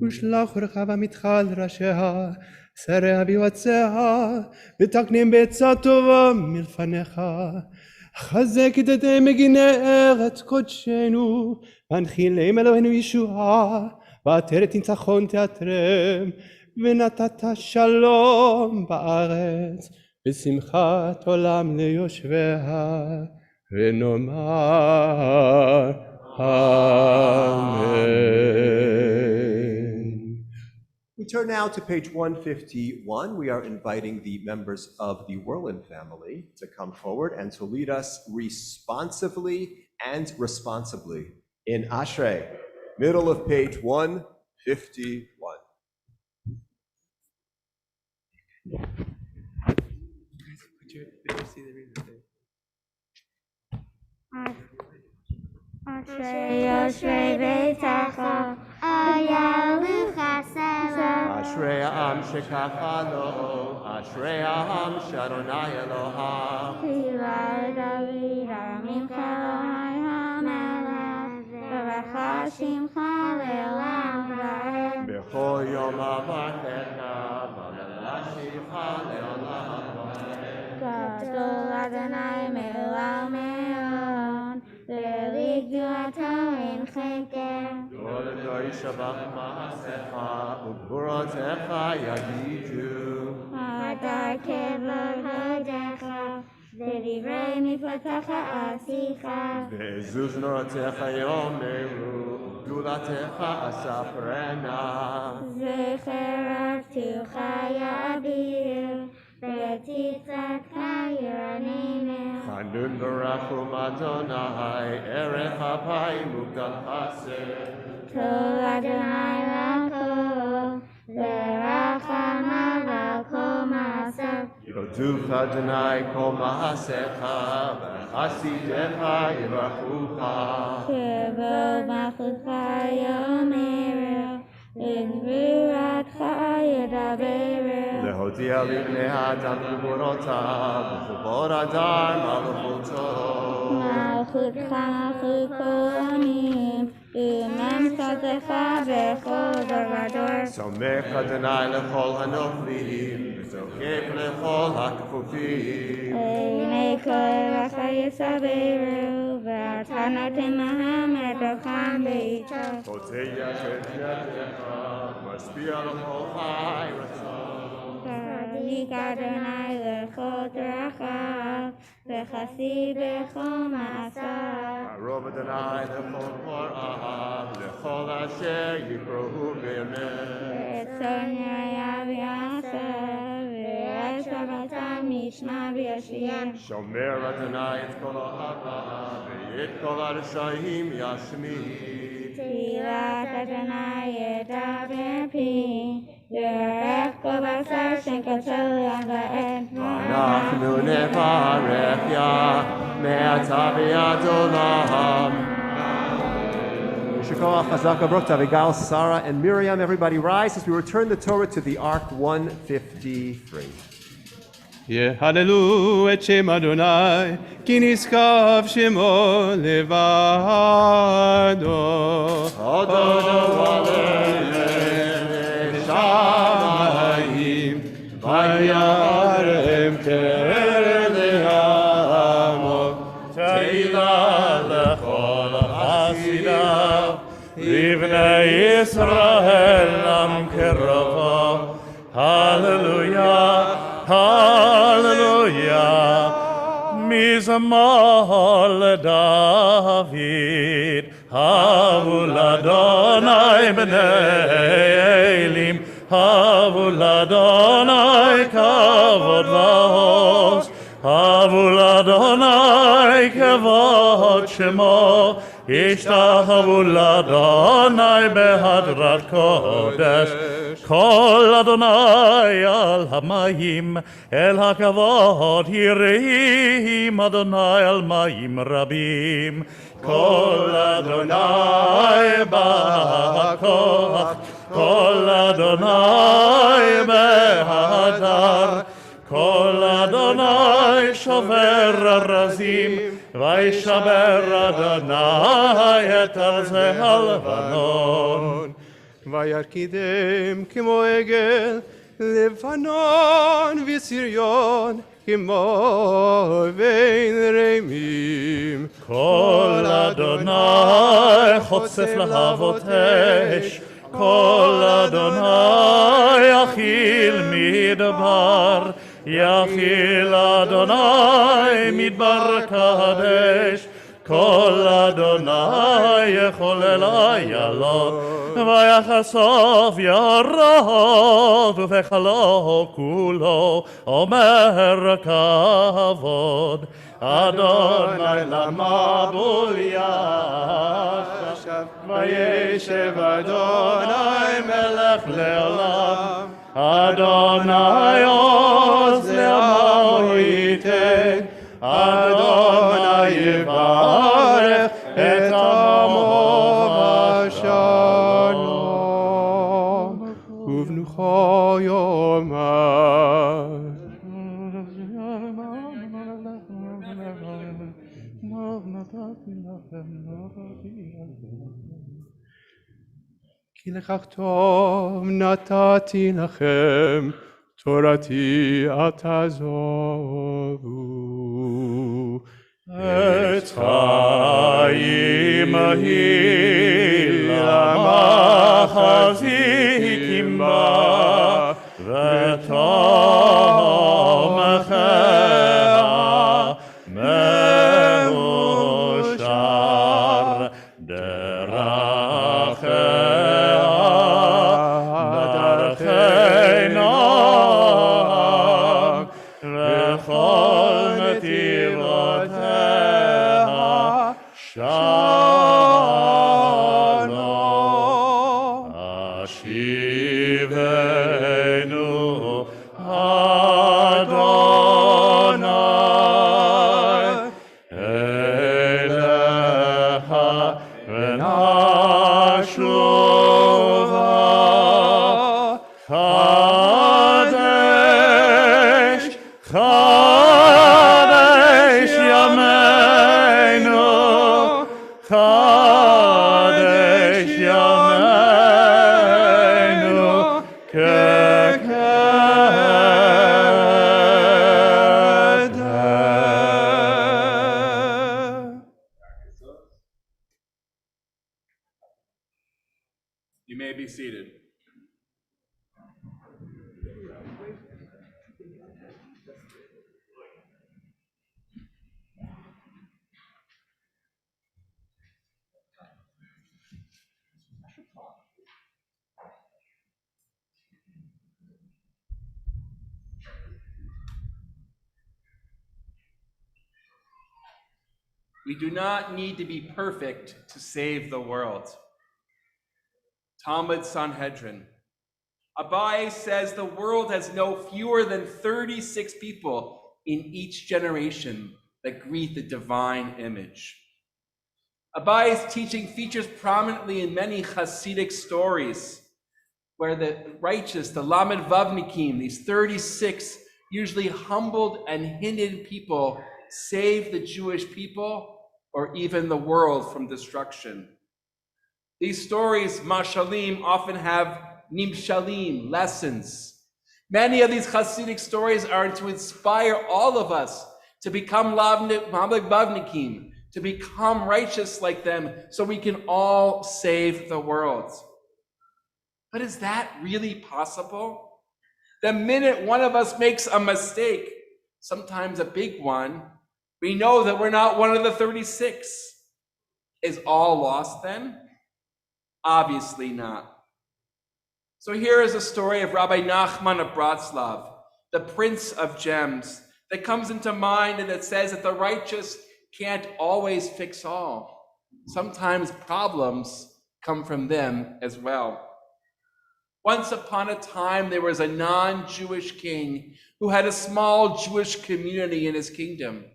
Speaker 1: ושלח אורך ועמיתך על ראשיה, שריה ויועציה, ותקנם בעצה טובה מלפניך. חזק ידידי מגיני ארץ קודשנו, והנחילם אלוהינו ישועה, ועטרת ניצחון תעטרם, ונתת שלום בארץ, ושמחת עולם ליושביה, ונאמר אמן.
Speaker 2: We turn now to page 151. We are inviting the members of the Whirlwind family to come forward and to lead us responsively and responsibly in Ashrei, middle of page 151.
Speaker 5: Ashrei Ashrei Beitecha Ayalu Chasela.
Speaker 2: Ashrei Am Shekachalo, Ashrei Am Shadonai Eloham.
Speaker 5: Tila David Aramim Elohai HaMelech, Berecha Shimcha Le'olam Va'ed.
Speaker 2: Bechol Yom Avatecha, V'melashimcha Le'olam Va'ed.
Speaker 5: Gadol Adonai Me'olam Me'od, Ve'ligduato in Cheker.
Speaker 2: Gdol Yishavach Ma'asecha, U'gvurotecha Yagidu.
Speaker 5: Hadar Kevod Hodecha, V'divrei Mifatecha Asicha.
Speaker 2: Ve'ezuz Norotecha Yomeru, U'gdulatecha Asaprena.
Speaker 5: Zecher Avtucha Ya'abir, Ve'titzatcha Yiraninu.
Speaker 2: Chanun Barachum Adonai, Erech Apayim Ugdal Chased.
Speaker 5: Tov Adonai L'kol, Ve'rachamav al kol ma'asav.
Speaker 2: Yoduch Adonai kol ma'asecha, V'chasidecha yivachucha.
Speaker 5: Kevod Malchutcha Yomeru, V'gvuratcha Yedaberu.
Speaker 2: Lehodia libnei Adam gvurotav, V'chubor Adar malachuto.
Speaker 5: Malchutcha malchut kol amim, U'memchatecha b'chol dor v'dor.
Speaker 2: Somech Adonai lechol hanoflim, V'zokef lechol hakfufim.
Speaker 5: Einei kolecha yisaberu, V'ata noten lahem et orcham be'itzo.
Speaker 2: Poteya kedecha, Mashpia lechol chai ratzon.
Speaker 5: Chazik Adonai lechol drachav, V'chassid b'chol ma'asav.
Speaker 2: Arov Adonai lechol porav, Lechol asher yikrohu b'yameh.
Speaker 5: Etzon yayav yaseh, V'et shabbatam yishma v'yashiyah.
Speaker 2: Shomer Adonai et kol ha'avav, Ve'et kol ha'reshayim yashmid.
Speaker 5: Tfilat Adonai yedaber pi, V'yorech kol basar shenkatzel yad va'ed.
Speaker 2: Anachnu nevarech ya, me'ata v'yad olam. Shikoach Chazaka Baruch Avigail, Sarah, and Miriam. Everybody rise as we return the Torah to the Ark 153.
Speaker 1: יהללו את שם אדוני, כי נשגב שמו לבדו.
Speaker 2: Adonai
Speaker 10: Hallelujah, hallelujah. Mizmor LeDavid, Havu l'Adonai b'nei Elim, Havu l'Adonai kavod v'hoz, Havu l'Adonai kavod shemo, Ishtahavu l'Adonai behadrat kodesh, Kol Adonai al hamayim, el hakavod hireim, Adonai al mayim rabim. Kol Adonai ba'koach, Kol Adonai behadar, Kol Adonai shover arazim, Vaishaber Adonai et arze halvanon.
Speaker 1: וירקידם כמו עגל, לבנון וסריון, כמו בין רמים.
Speaker 10: כל אדוני חושף להבות אש, כל אדוני יכיל מדבר, יכיל אדוני מדבר קדש, כל אדוני יחולל איילות, ויחשוף ירוד, ובכלו כולו אומר כבוד. אדוני למבול ישב, וישב אדוני מלך לעולם. אדוני עוז לעמו ייתן, אדוני יברך את עמו בשלום,
Speaker 1: ובנוחו יאמר. כי לכך טוב נתתי לכם, תורתי אל תעזובו.
Speaker 10: עץ חיים היא למחזיקים בה, ותומכיה מאושר. דרכיה דרכי נועם, וכל נתיבותיה שלום. השיבנו אדוני אליך ונשובה. חדש חדש ימינו, חדש ימינו כקדם.
Speaker 3: You may be seated. We do not need to be perfect to save the world. Talmud Sanhedrin. Abai says the world has no fewer than 36 people in each generation that greet the divine image. Abai's teaching features prominently in many Hasidic stories where the righteous, the Lamed Vavnikim, these 36 usually humbled and hidden people, save the Jewish people or even the world from destruction. These stories, mashalim, often have nimshalim, lessons. Many of these Hasidic stories are to inspire all of us to become Lamed Vavnikim, to become righteous like them, so we can all save the world. But is that really possible? The minute one of us makes a mistake, sometimes a big one, we know that we're not one of the 36. Is all lost then? Obviously not. So here is a story of Rabbi Nachman of Bratslav, the Prince of Gems, that comes into mind, and it says that the righteous can't always fix all. Sometimes problems come from them as well. Once upon a time, there was a non-Jewish king who had a small Jewish community in his kingdom.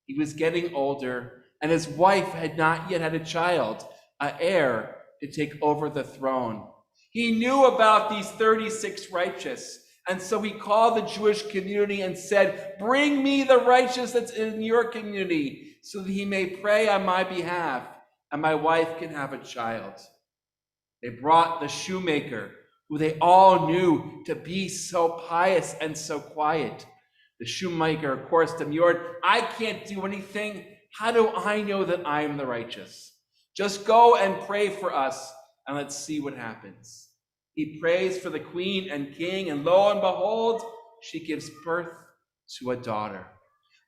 Speaker 3: He was getting older, and his wife had not yet had a child, an heir to take over the throne. He knew about these 36 righteous, and so he called the Jewish community and said, "Bring me the righteous that's in your community so that he may pray on my behalf and my wife can have a child." They brought the shoemaker, who they all knew to be so pious and so quiet. The shoemaker, of course, demurred, "I can't do anything. How do I know that I am the righteous? Just go and pray for us, and let's see what happens." He prays for the queen and king, and lo and behold, she gives birth to a daughter.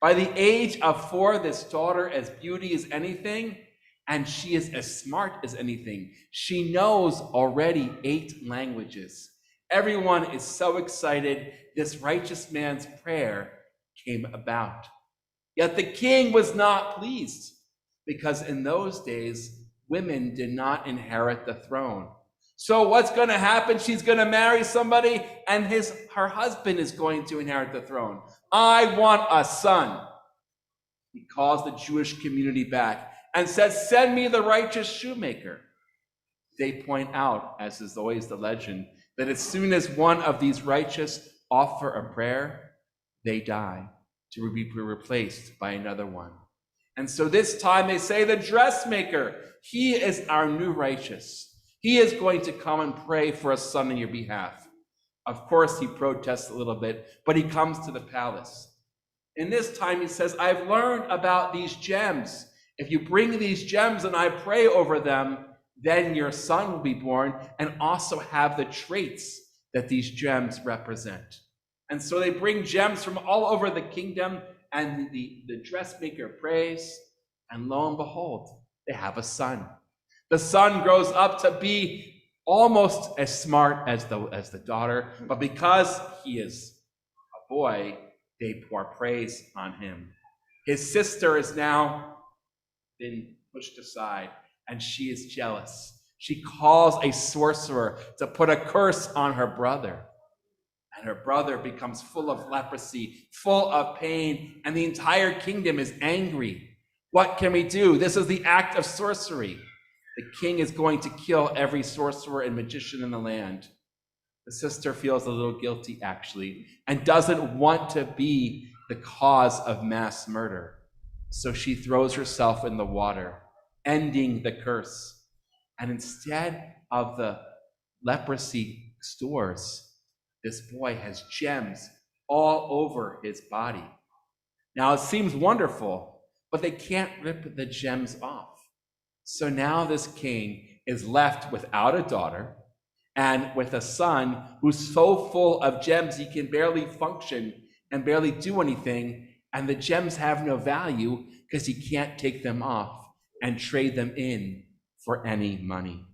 Speaker 3: By the age of 4, this daughter, as beauty as anything, and she is as smart as anything. She knows already 8 languages. Everyone is so excited. This righteous man's prayer came about. Yet the king was not pleased, because in those days, women did not inherit the throne. So what's going to happen? She's going to marry somebody, and her husband is going to inherit the throne. I want a son. He calls the Jewish community back and says, "Send me the righteous shoemaker." They point out, as is always the legend, that as soon as one of these righteous offer a prayer, they die to be replaced by another one. And so this time they say, the dressmaker, he is our new righteous. He is going to come and pray for a son on your behalf. Of course, he protests a little bit, but he comes to the palace. And this time he says, "I've learned about these gems. If you bring these gems and I pray over them, then your son will be born and also have the traits that these gems represent." And so they bring gems from all over the kingdom, and the dressmaker prays, and lo and behold, they have a son. The son grows up to be almost as smart as the daughter, but because he is a boy, they pour praise on him. His sister is now been pushed aside, and she is jealous. She calls a sorcerer to put a curse on her brother. And her brother becomes full of leprosy, full of pain, and the entire kingdom is angry. What can we do? This is the act of sorcery. The king is going to kill every sorcerer and magician in the land. The sister feels a little guilty, actually, and doesn't want to be the cause of mass murder. So she throws herself in the water, ending the curse. And instead of the leprosy stores, this boy has gems all over his body. Now, it seems wonderful, but they can't rip the gems off. So now this king is left without a daughter and with a son who's so full of gems he can barely function and barely do anything, and the gems have no value because he can't take them off and trade them in for any money.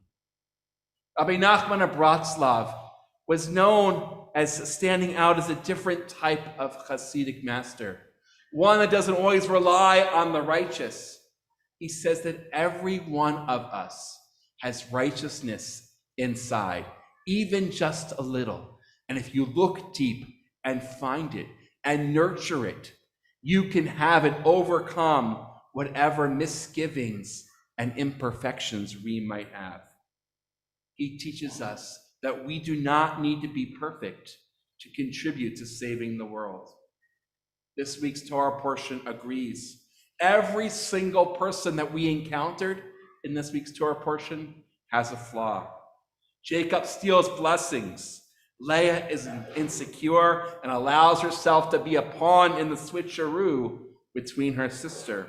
Speaker 3: Rabbi Nachman of Bratslav was known as standing out as a different type of Hasidic master, one that doesn't always rely on the righteous. He says that every one of us has righteousness inside, even just a little. And if you look deep and find it and nurture it, you can have it overcome whatever misgivings and imperfections we might have. He teaches us that we do not need to be perfect to contribute to saving the world. This week's Torah portion agrees. Every single person that we encountered in this week's Torah portion has a flaw. Jacob steals blessings. Leah is insecure and allows herself to be a pawn in the switcheroo between her sister.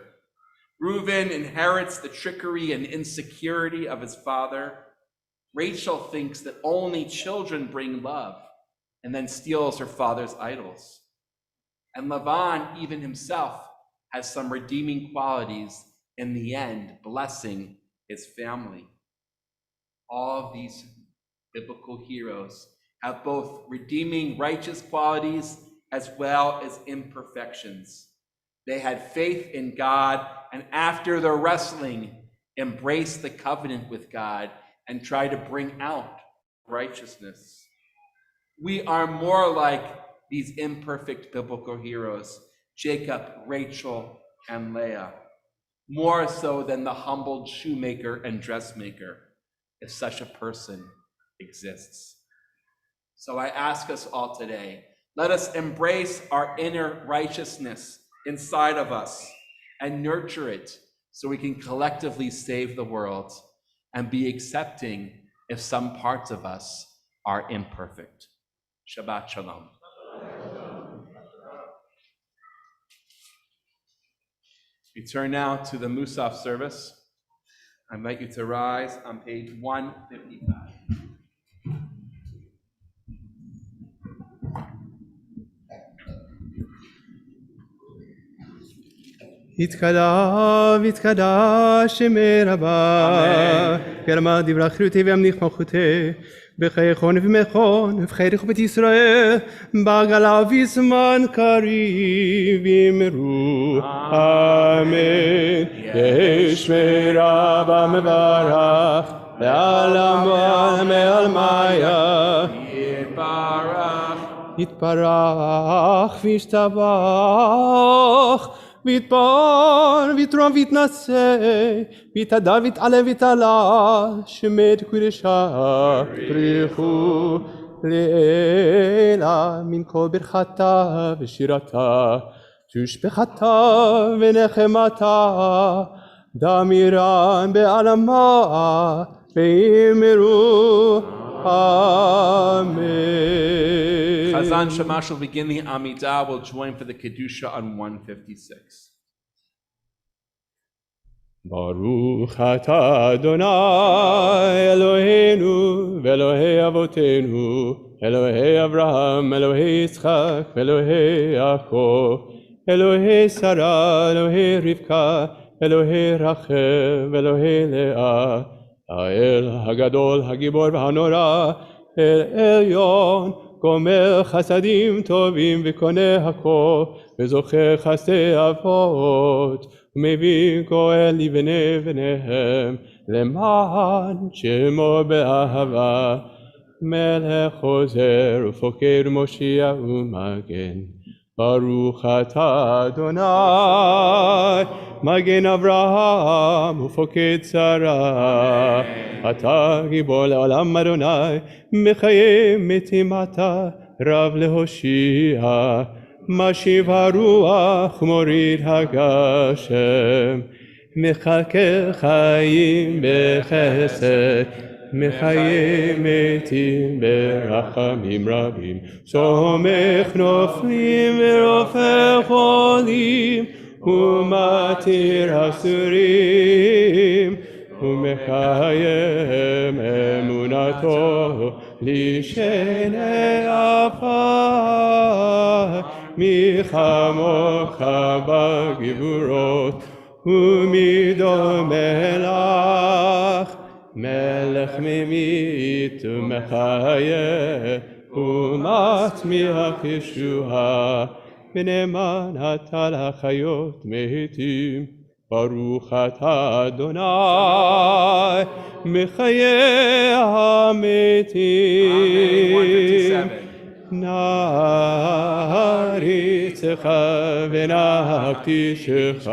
Speaker 3: Reuben inherits the trickery and insecurity of his father. Rachel thinks that only children bring love. and then steals her father's idols. And Laban, even himself, has some redeeming qualities in the end, blessing his family. All of these biblical heroes have both redeeming righteous qualities as well as imperfections. They had faith in God, and after their wrestling, embraced the covenant with God and tried to bring out righteousness. We are more like these imperfect biblical heroes, Jacob, Rachel, and Leah, more so than the humbled shoemaker and dressmaker, if such a person exists. So I ask us all today, let us embrace our inner righteousness inside of us and nurture it so we can collectively save the world and be accepting if some parts of us are imperfect. Shabbat Shalom. We turn now to the Musaf service. I invite you to rise on page 155.
Speaker 1: יתקדש שמי רבה, גרמה דברה חירותי וימניך מלכותי, בחיי חון ומכון, ובחיי בית ישראל, בעגלה וזמן קריב יאמרו, אמן. ישמי רבה מברך, לעולם ועלמי עלמיה, יתברך וישתבח, ויתפאר ויתרום ויתנשא, ויתהדר ויתעלה ויתעלה, שמי קודשה ברכו לעילה מן כל ברכתה ושירתה, תושבחתה ונחמתה, דמירן בעלמה, ויאמרו Amen.
Speaker 3: Chazan Shamash will begin the Amidah. We'll join for the Kedusha on 156.
Speaker 1: Baruch atah Adonai Eloheinu ve'Elohei Avotenu Elohei Avraham Elohei Yitzchak ve'Elohei Yaakov Elohei Sarah Elohei Rivka Elohei Rachel ve'Elohei Leah האל הגדול, הגיבור והנורא, אל עליון, גומל חסדים טובים וקונה הכל, וזוכה חסדי אבות, ומביא גואל לבני בניהם, למען שמו באהבה, מלך חוזר ופוקד מושיע ומגן. ברוך אתה אדוני, מגן אברהם ופוקד שרה. אתה גיבור לעולם אדוני, מחיי מתים אתה, רב להושיע. משיב הרוח ומוריד הגשם, מכלכל חיים בחסד, מחיי מתים ברחמים רבים, סומך נופלים ורופא חולים, ומתיר אסורים, ומקיים אמונתו לשני אפיים, מי כמוך בגבורות ומדומה לך, מלך ממית ומחיה ומצמיח ישועה, ונאמן אתה לחיות מתים. ברוך אתה אדוני מחיי המתים. נעריצך ונקדישך,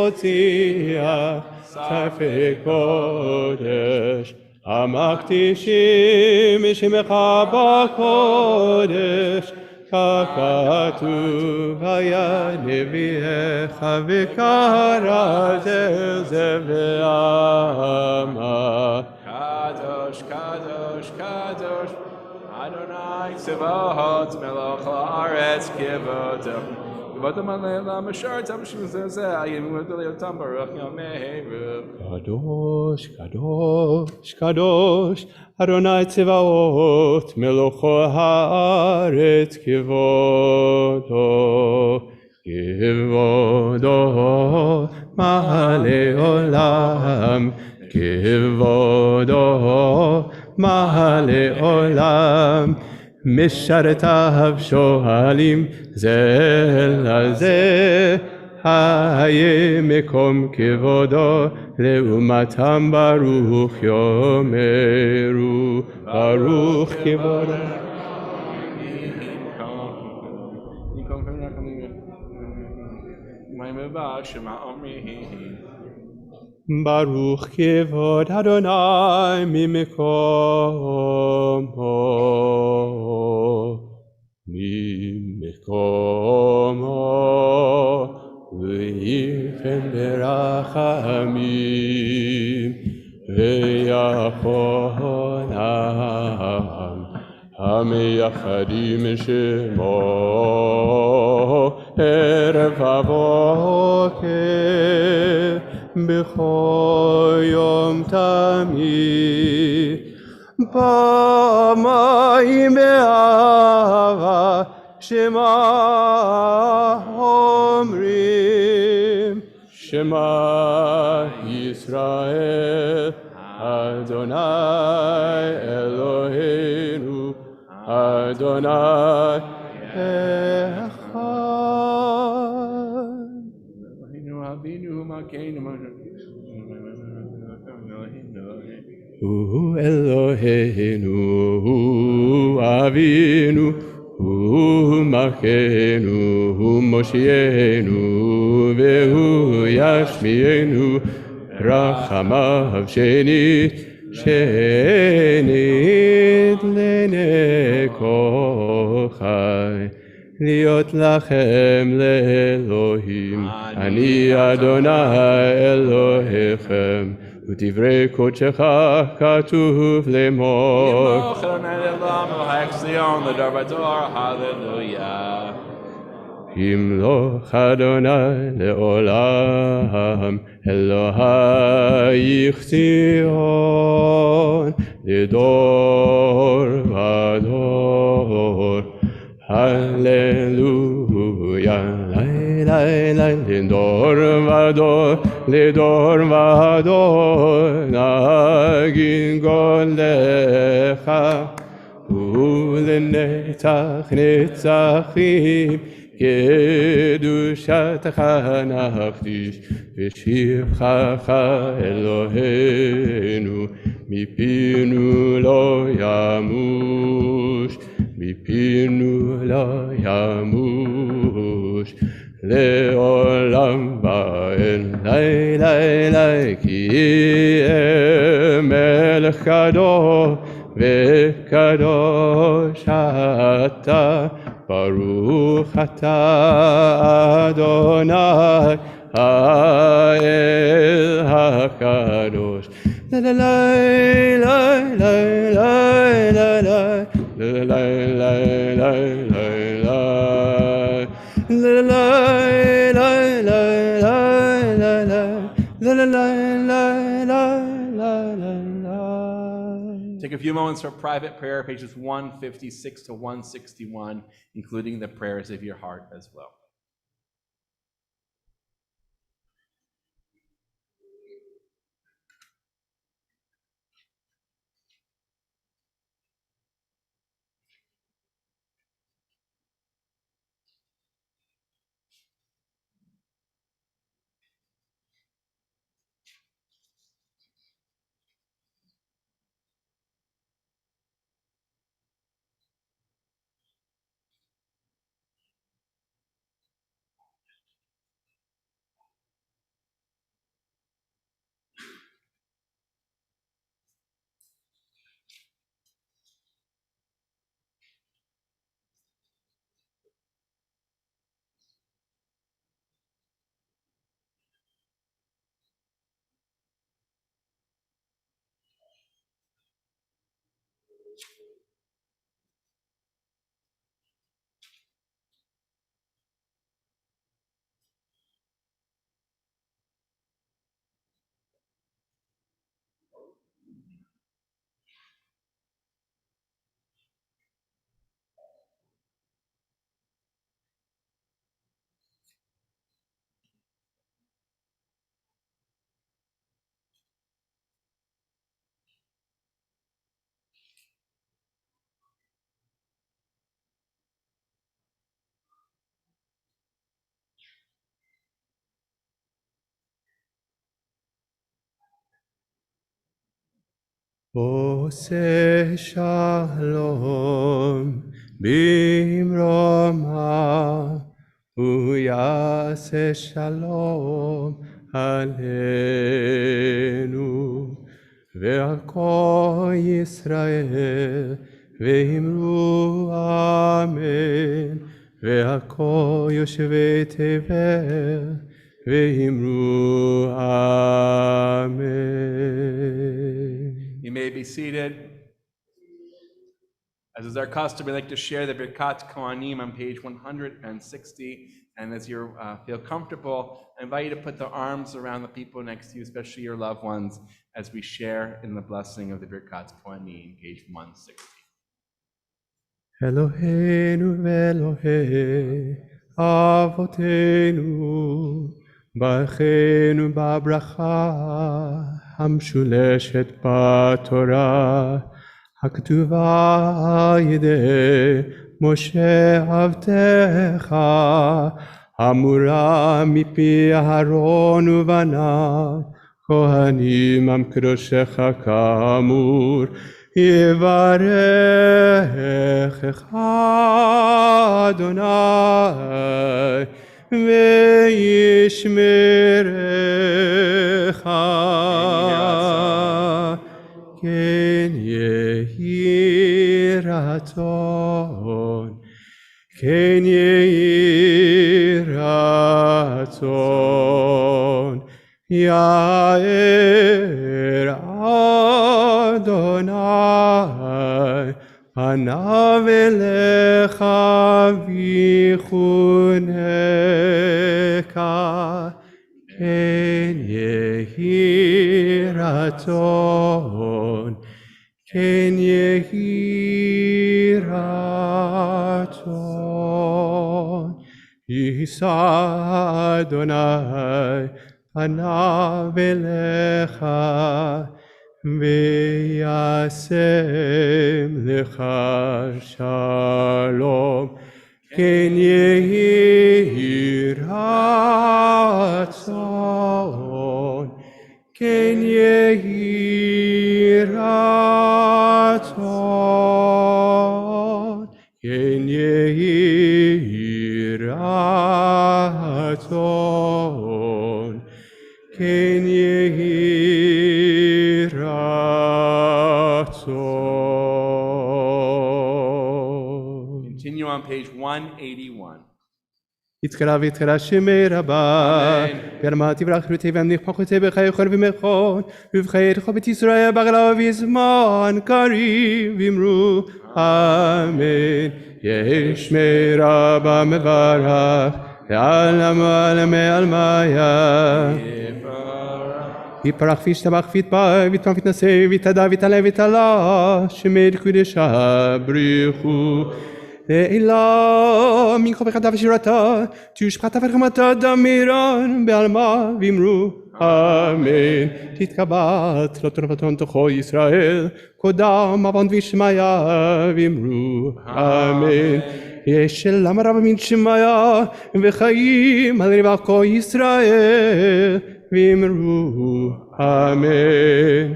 Speaker 1: כתוציאה ספי קודש, המקדישים שמך בקודש, ככתוב היה נביאך וקראת זה ועמה.
Speaker 3: קדוש, קדוש, קדוש, אדוני צבאות מלך הארץ כבודו,
Speaker 1: Kadosh, Kadosh, Kadosh, Adonai Tzevaot, Melocho haaretz kivodo, kivodo, Mahale olam, kivodo, Mahale olam, Misharetav shohalim, zel hazeh, Haye mekom kivodo leumatam baruch yomeru baruch kivodo. Baruch kivod Adonai mimikomo v'yifem berachamim v'yachonam המייחדים שמו ערב הבוקר בכל יום תמיד פעמיים באהבה שמע אומרים שמע ישראל אדוני אלוהינו אדוני אחד. הוא אלוהינו, הוא אבינו, הוא מלכנו, הוא מושיענו, והוא ישמיענו רחמיו שנית לעיני כל חי. להיות לכם לאלוהים, אני אדוני אלוהיכם, ודברי קודשך כתוב לאמור. ימלוך אדוני לעולם, אלוהיך ציון, לדור ודור. הללויה, לדור ודור, לדור ודור, נגיד גודלך, ולנצח נצחים, קדושתך נחדיש, ושבחך אלוהינו, מפינו לא ימוש, מפינו לא ימוש, לעולם ואין לי, כי יהיה מלך גדול וקדוש אתה, ברוך אתה אדוני האל הקדוש. לה לה לה לה לה לה
Speaker 3: Take a few moments for private prayer, pages 156 to 161, including the prayers of your heart as well.
Speaker 1: עושה שלום במרומה, הוא יעשה שלום עלינו, ועל כל ישראל ואמרו אמן, ועל כל יושבי תבל ואמרו אמן.
Speaker 3: You may be seated. As is our custom, we like to share the Birkat Kohanim on page 160. And as you feel comfortable, I invite you to put the arms around the people next to you, especially your loved ones, as we share in the blessing of the Birkat Kohanim, page 160.
Speaker 1: Eloheinu ve'Elohei avotenu, b'chenu b'bracha המשולשת בתורה, הכתובה על ידי משה עבדך, אמורה מפי אהרון ובניו, כהנים עם קדושך כאמור, יברכך אדוני וישמרך, כן יהי רצון, כן יהי רצון, יאר אדוני פניו אליך ויחונקה, כן יהי רצון, כן יהי רצון. יישא אדוני פניו אליך וישם לך שלום, כן יהי רצון, כן יהי רצון, כן יהי רצון, כן יהי רצון.
Speaker 3: Continue on page 181.
Speaker 1: יתקרא ויתקרא שמי רבה, ברמת יברח רותי ואמניח פחותי בחיי חור ומכון, ובחיי חובת ישראל בגלה ובזמן קריב אמרו אמן. יהי שמי רבה מברך, ועלם ועלמי עלמיה. יפרח וישתבח ויתברך ויתפם ויתנשא ויתהדר ויתעלה ויתעלה, שמי קודשה בריחו. לעילה מנחה בחדה ושירתה, תושחתה ורחמתה דמירן בעלמה ואמרו אמן. תתקבל תלות רבתון תוכו ישראל, קודם אבון ושמיה ואמרו אמן. יש למה רב מן שמיה וחיים על ריבקו ישראל ואמרו אמן.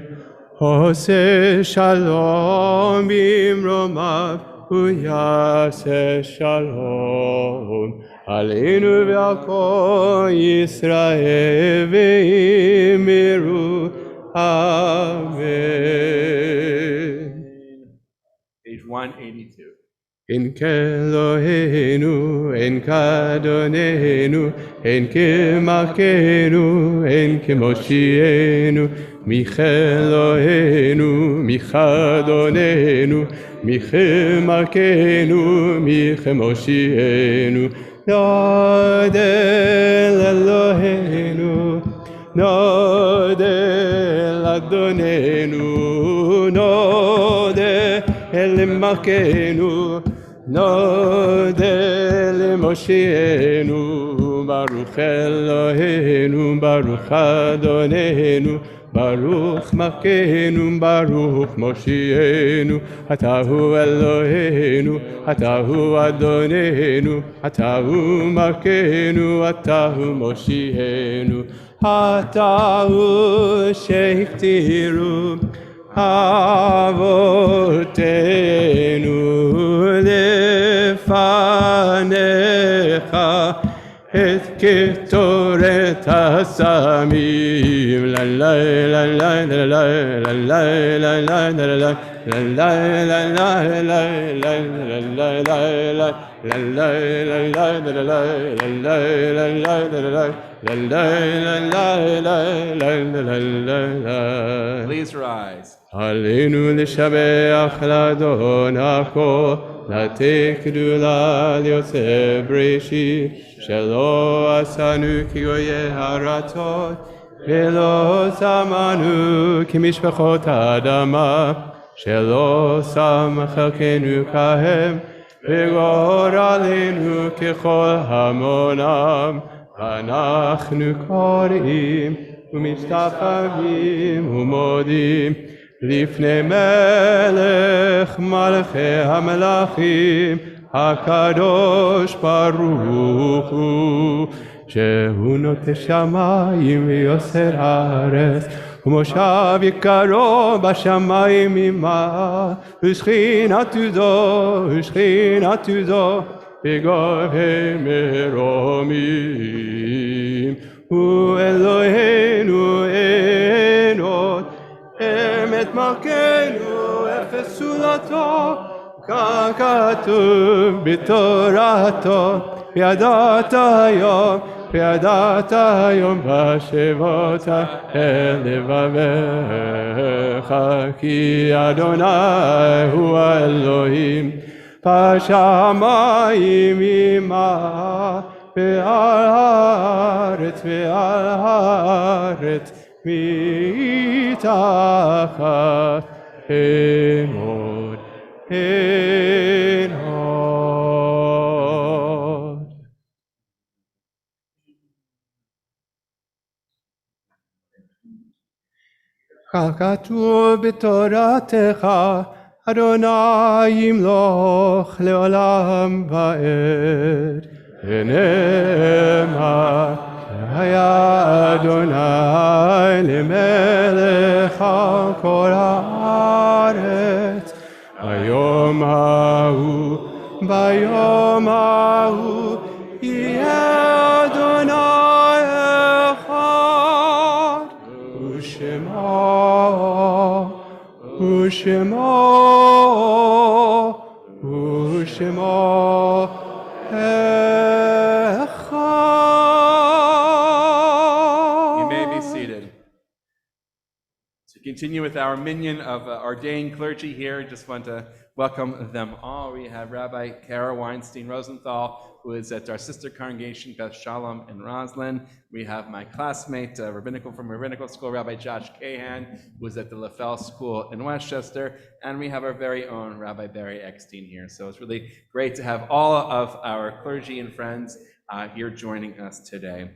Speaker 1: עושה שלום במרומיו הוא יעשה שלום עלינו ועל כל ישראל ואמרו אמן.
Speaker 3: Page 182.
Speaker 1: אין כאלוהינו, אין כאדוננו, אין כמלכנו, אין כמושיענו, מי כאלוהינו, מי כאדוננו, מי כמלכנו, מי כמושיענו. נודה לאלוהינו, נודה לאדוננו, נודה למלכנו, נודה למושיענו. ברוך אלוהינו, ברוך אדוננו, ברוך מלכנו, ברוך מושיענו. אתה הוא אלוהינו, אתה הוא אדוננו, אתה הוא מלכנו, אתה הוא מושיענו. אתה הוא שהכתירו אבותינו לפניך את קטורת הסמים לה לה לה לה לה לה לה לה לה לה לה
Speaker 3: Please rise.
Speaker 1: עלינו לשבח לאדון הכל, לתת גדולה ליוצא בראשית, שלא עשנו כגויי הרצון, ולא שמנו כמשפחות האדמה, שלא שם חלקנו כהם, וגורלנו ככל המונם, ואנחנו קוראים ומשתחווים ומודים לפני מלך מלכי המלכים הקדוש ברוך הוא, שהוא נוטה שמיים ויוסר הארץ, ומושב יקרו בשמיים ממעל, ושכינתו זו בגובה מרומים. הוא אלוהינו אין עוד, אמת מלכנו אפס סולתו, כך כתוב בתורתו, וידעת היום בשבות אל לבביך, כי אדוני הוא האלוהים בשמיים ממעל, ועל הארץ מתחת אין עוד. כך כתוב בתורתך, אדוני ימלוך לעולם ועד. ונאמר, היה אדוני למלך על כל הארץ. ביום ההוא יהיה אדוני אחד, ושמו
Speaker 3: You may be seated. To continue with our minion of ordained clergy here, just want to welcome them all. We have Rabbi Kara Weinstein Rosenthal, who is at our sister congregation, Beth Shalom in Roslyn. We have my classmate, from Rabbinical School, Rabbi Josh Kahan, who is at the LaFell School in Westchester. And we have our very own Rabbi Barry Eckstein here. So it's really great to have all of our clergy and friends here joining us today.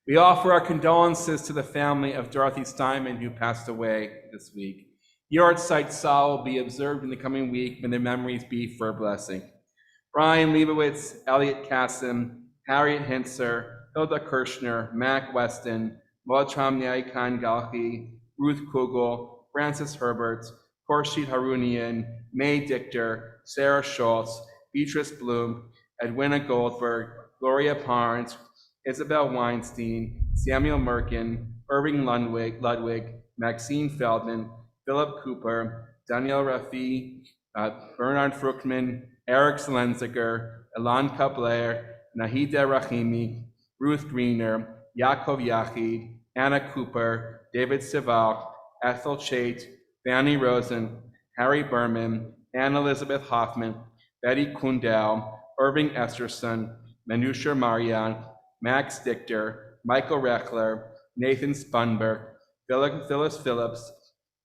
Speaker 3: We offer our condolences to the family of Dorothy Steinman, who passed away this week. Yard Site Saw will be observed in the coming week. May their memories be for a blessing. Brian Leibowitz, Elliot Kassim, Harriet Hintzer, Hilda Kirshner, Mac Weston, Moatram Nyaikan Galki, Ruth Kugel, Francis Herbert, Khurshid Harunian, May Dichter, Sarah Schultz, Beatrice Bloom, Edwina Goldberg, Gloria Parnes, Isabel Weinstein, Samuel Merkin, Irving Ludwig, Maxine Feldman, Philip Cooper, Daniel Rafi, Bernard Fruchtman, Eric Selenziger, Elan Kabler, Nahida Rahimi, Ruth Greener, Yaakov Yachid, Anna Cooper, David Sival, Ethel Chait, Fanny Rosen, Harry Berman, Anne Elizabeth Hoffman, Betty Kundal, Irving Esterson, Manusha Marian, Max Dichter, Michael Rechler, Nathan Spunberg, Phyllis Phillips,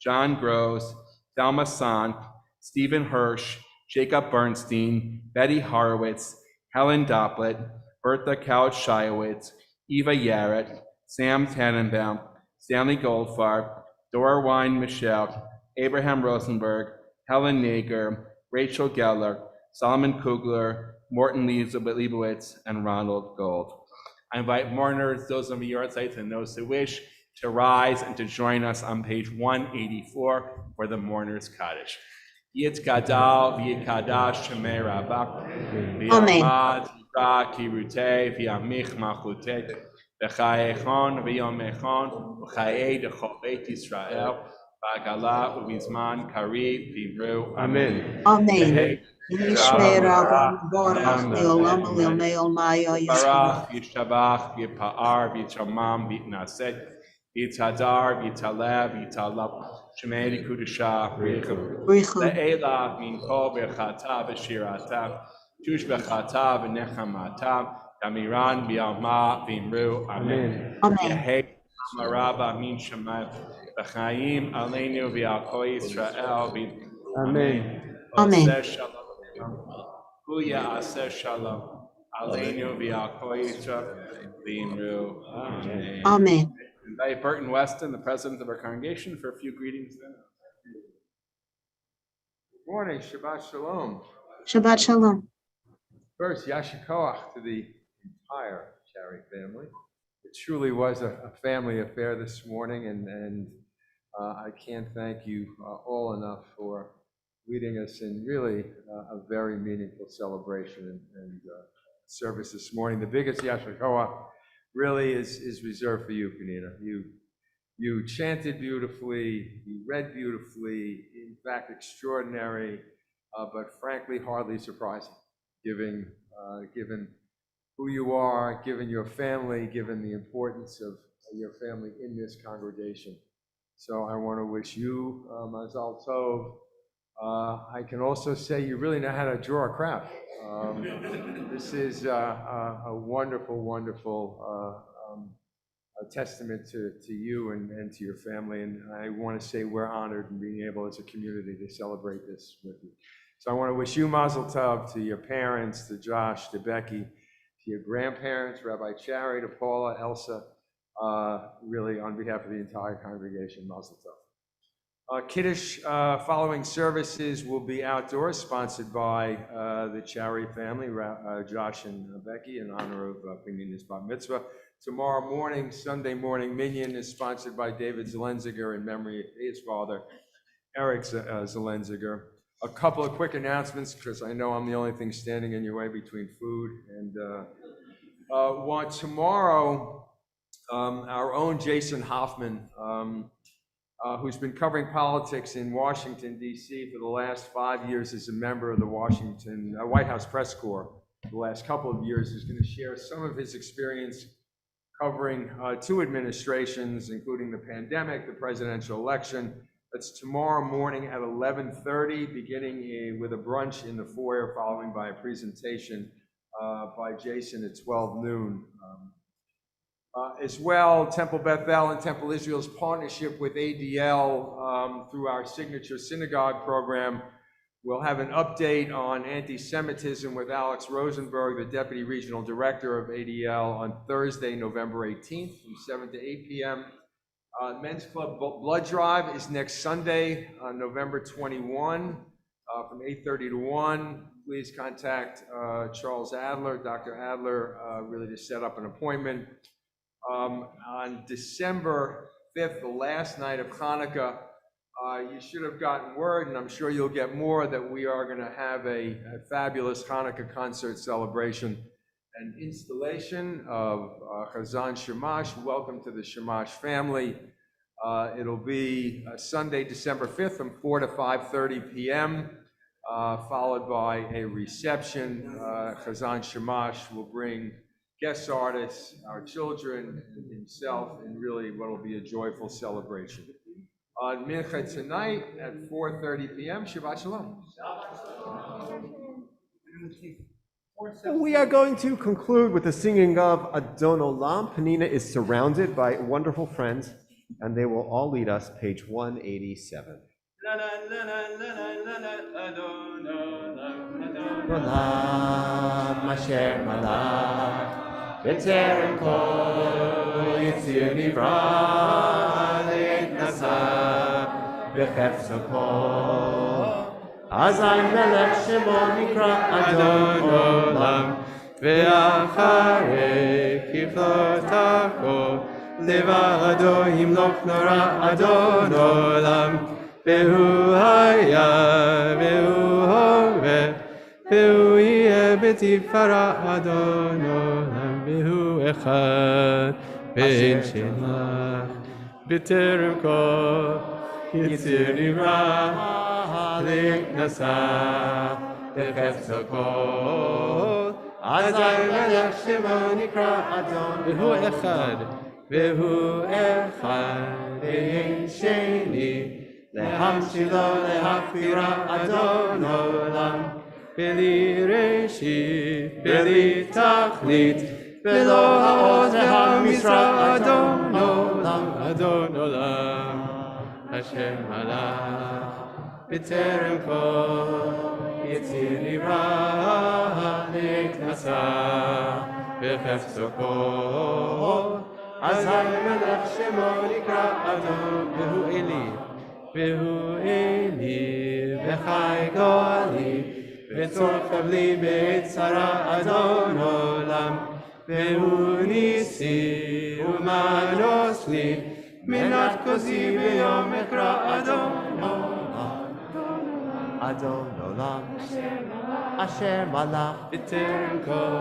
Speaker 3: John Groves, Thelma Sant, Stephen Hirsch, Jacob Bernstein, Betty Horowitz, Helen Dopplet, Bertha Couch-Shiowitz, Eva Yarrett, Sam Tannenbaum, Stanley Goldfarb, Dora Wine Michelle, Abraham Rosenberg, Helen Nager, Rachel Geller, Solomon Kugler, Morton Leibowitz, and Ronald Gold. I invite mourners, those on the yard sites, and those who wish, to rise and to join us on page 184 for the Mourner's Kaddish. Yit Gadal, V'yit Kadash, Shemei Rabbah, V'yamad, Yivra, Kirutei, V'yamich Malchutei, V'chayechon, V'yomechon, V'chayei Dechol Beit Yisrael, V'agala, U'vizman, Kari, V'imru, Amen.
Speaker 15: Amen. Yishmei Rabba, Borach, Leolam, Leomei Olmaya,
Speaker 3: Barach, Yishabach, Yipa'ar, Yitramam, Yitnaset, Yitadar, Yitaleb, Yitalab, Shemei Kudusha, Brichum, Le'ela, Minko, Bechata, Beshirata, Tush Bechata, Benechamata, Damiran, Bialma, Vimru, Amen. Amen. Maraba, Min Shemai, Bechaim, Aleinu, Vialko, Israel, Amen.
Speaker 15: Amen.
Speaker 3: Huya Aseh Shalom. Aleinu v'Yalko Yisrael v'imru. Amen.
Speaker 15: Amen.
Speaker 3: Invite Burton Weston, the president of our congregation, for a few greetings.
Speaker 6: Good morning, Shabbat Shalom.
Speaker 15: Shabbat Shalom.
Speaker 6: First, Yasher Koach to the entire Cherry family. It truly was a family affair this morning, and I can't thank you all enough for leading us in really a very meaningful celebration and service this morning. The biggest Yasher Koach really is reserved for you, Penina. You chanted beautifully, you read beautifully, in fact, extraordinary, but frankly, hardly surprising, given who you are, given your family, given the importance of your family in this congregation. So I want to wish you Mazal Tov. I can also say you really know how to draw a crowd. This is a wonderful, wonderful a testament to you and to your family. And I want to say we're honored in being able as a community to celebrate this with you. So I want to wish you Mazel Tov, to your parents, to Josh, to Becky, to your grandparents, Rabbi Chari, to Paula, Elsa, really on behalf of the entire congregation, Mazel Tov. Kiddush following services will be outdoors, sponsored by the Chari family, Josh and Becky, in honor of Penina's Bat Mitzvah. Tomorrow morning, Sunday morning, Minyan is sponsored by David Zelenziger in memory of his father, Eric Zelenziger. A couple of quick announcements, because I know I'm the only thing standing in your way between food and tomorrow, our own Jason Hoffman, who's been covering politics in Washington, D.C. for the last 5 years as a member of the Washington White House Press Corps. The last couple of years, is going to share some of his experience covering two administrations, including the pandemic, the presidential election. That's tomorrow morning at 11:30, beginning with a brunch in the foyer, following by a presentation by Jason at 12 noon. As well, Temple Bethel and Temple Israel's partnership with ADL through our Signature Synagogue program will have an update on anti-Semitism with Alex Rosenberg, the Deputy Regional Director of ADL, on Thursday, November 18th from 7 to 8 p.m. Men's Club Blood Drive is next Sunday, November 21, from 8:30 to 1. Please contact Charles Adler, Dr. Adler, really to set up an appointment. On December 5th, the last night of Hanukkah, you should have gotten word, and I'm sure you'll get more, that we are going to have a fabulous Hanukkah concert celebration and installation of Chazan Shamash. Welcome to the Shamash family. It'll be Sunday, December 5th from 4 to 5:30 p.m., followed by a reception. Chazan Shamash will bring guest artists, our children, and himself, and really what will be a joyful celebration. On Mincha tonight at 4:30 p.m., Shabbat Shalom.
Speaker 2: We are going to conclude with the singing of Adon Olam. Penina is surrounded by wonderful friends, and they will all lead us, page 187.
Speaker 1: Olam asher malach b'terem kol yitzir nivra le'etnasa b'chefzo kol azay melech shemo nikra Adon Olam ve'acharei kiflotacho לבדו ימלוך נורא אדון עולם, והוא היה והוא הווה, והוא יהיה בתפארת אדון עולם, והוא אחד ואין שלך, בטרם כל יציר נברא, לכנסה בחפצו כל, אזי מלך שמו נקרא אדון, והוא אחד ואין שני, להמשילו להכבירה אדון עולם, בלי ראשית, בלי תכלית, ולא העוז והמשרה אדון עולם, אדון עולם, אשר מלך בטרם כל יציר נברא, לכנסה בחפצו כל, אזי מלך שמו נקרא אדון, והוא אלי וחי גואלי, וצורך לי בצרה אדון עולם, והוא ניסי ומנוס לי, מנת כוסי ביום אקרא אדון עולם,
Speaker 2: אדון עולם, אשר מלך
Speaker 1: בטרם כל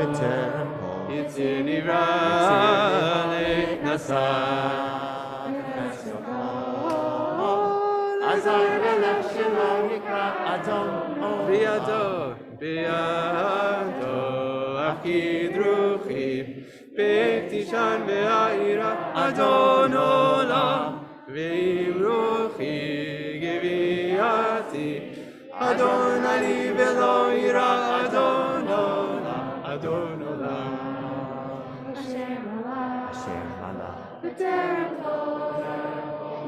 Speaker 1: יציר נברא, לכנסה בחפצו כל,
Speaker 2: אזי מלך שמו נקרא אדון עולם, בידו הכי דרוכי, בתשען והעירה אדון עולם, ועם רוחי גבייתי, אדון עלי ולא ירא אדון עולם, אדון עולם,
Speaker 5: אשר מלך
Speaker 2: מלך
Speaker 5: בטרם כל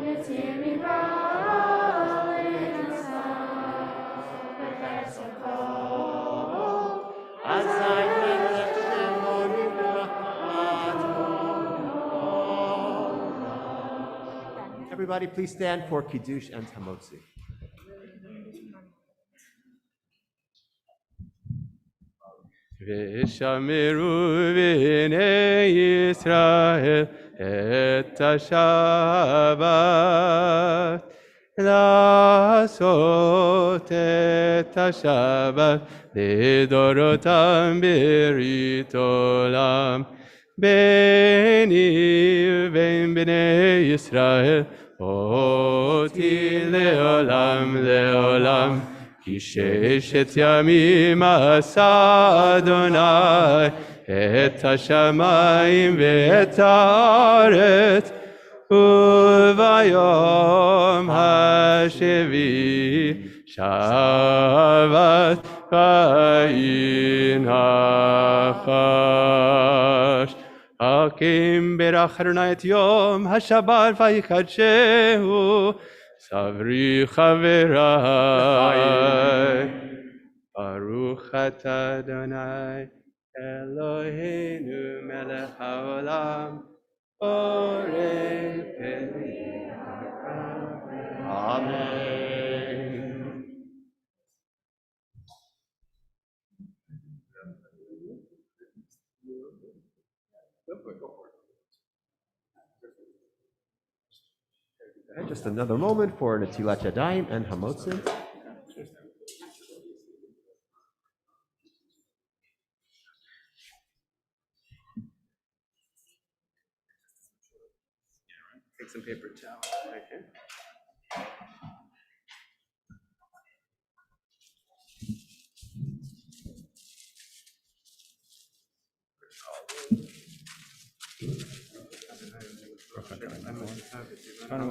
Speaker 5: יציר נברא, לכנסה בחפצו כל,
Speaker 2: אזי מלך שמו נקרא אדון עולם. Everybody please stand for Kiddush and Hamotzi.
Speaker 1: ושמרו בני ישראל את השבת, לעשות את השבת לדורותם ברית עולם, ביני ובין בני ישראל אותי לעולם לעולם. כי ששת ימים עשה אדוני את השמיים ואת הארץ, וביום השביעי שבת וינחש. הקים ברך אדוני את יום השבת ויקדשהו, סברי חבריי, ברוך אתה אדוני אלוהינו מלך העולם, בורא פלא אמן.
Speaker 2: And just another moment for Netilat Yadayim and Hamotzin.
Speaker 1: Take some paper towel right here.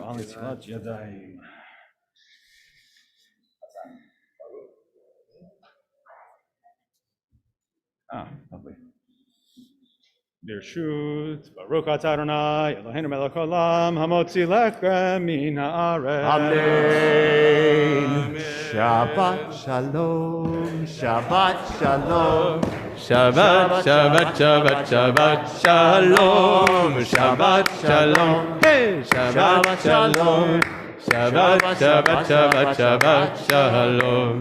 Speaker 7: Untitled Chapter. Lovely. Birshut, Baruch atah Adonai, Eloheinu melech haolam, hamotzi lechem min haaretz.
Speaker 2: Amen. Shabbat shalom, Shabbat shalom.
Speaker 1: Shabbat, Shabbat, Shabbat, Shabbat, Shalom, Shabbat, Shalom, hey, Shabbat, Shalom, Shabbat, Shabbat, Shabbat, Shabbat, Shalom,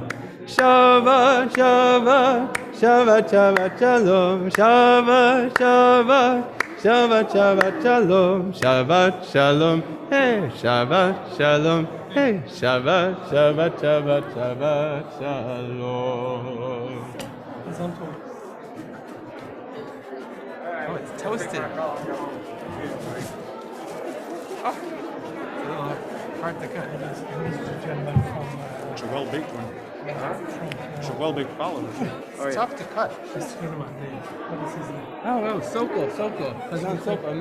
Speaker 1: Shabbat, Shabbat, Shabbat, Shabbat, Shalom, Shabbat, Shabbat, Shabbat, Shabbat Shalom, Shabbat Shalom, hey, Shabbat Shalom, hey, Shabbat, Shabbat, Shabbat, Shabbat Shalom.
Speaker 14: It's on toast.
Speaker 3: Oh, it's toasted. Oh, hard to cut.
Speaker 10: It's a well-baked one. It's a well-baked follow.
Speaker 3: It's tough to cut.
Speaker 14: What is his name?
Speaker 3: Oh, Sokol.
Speaker 1: It's on Sokol.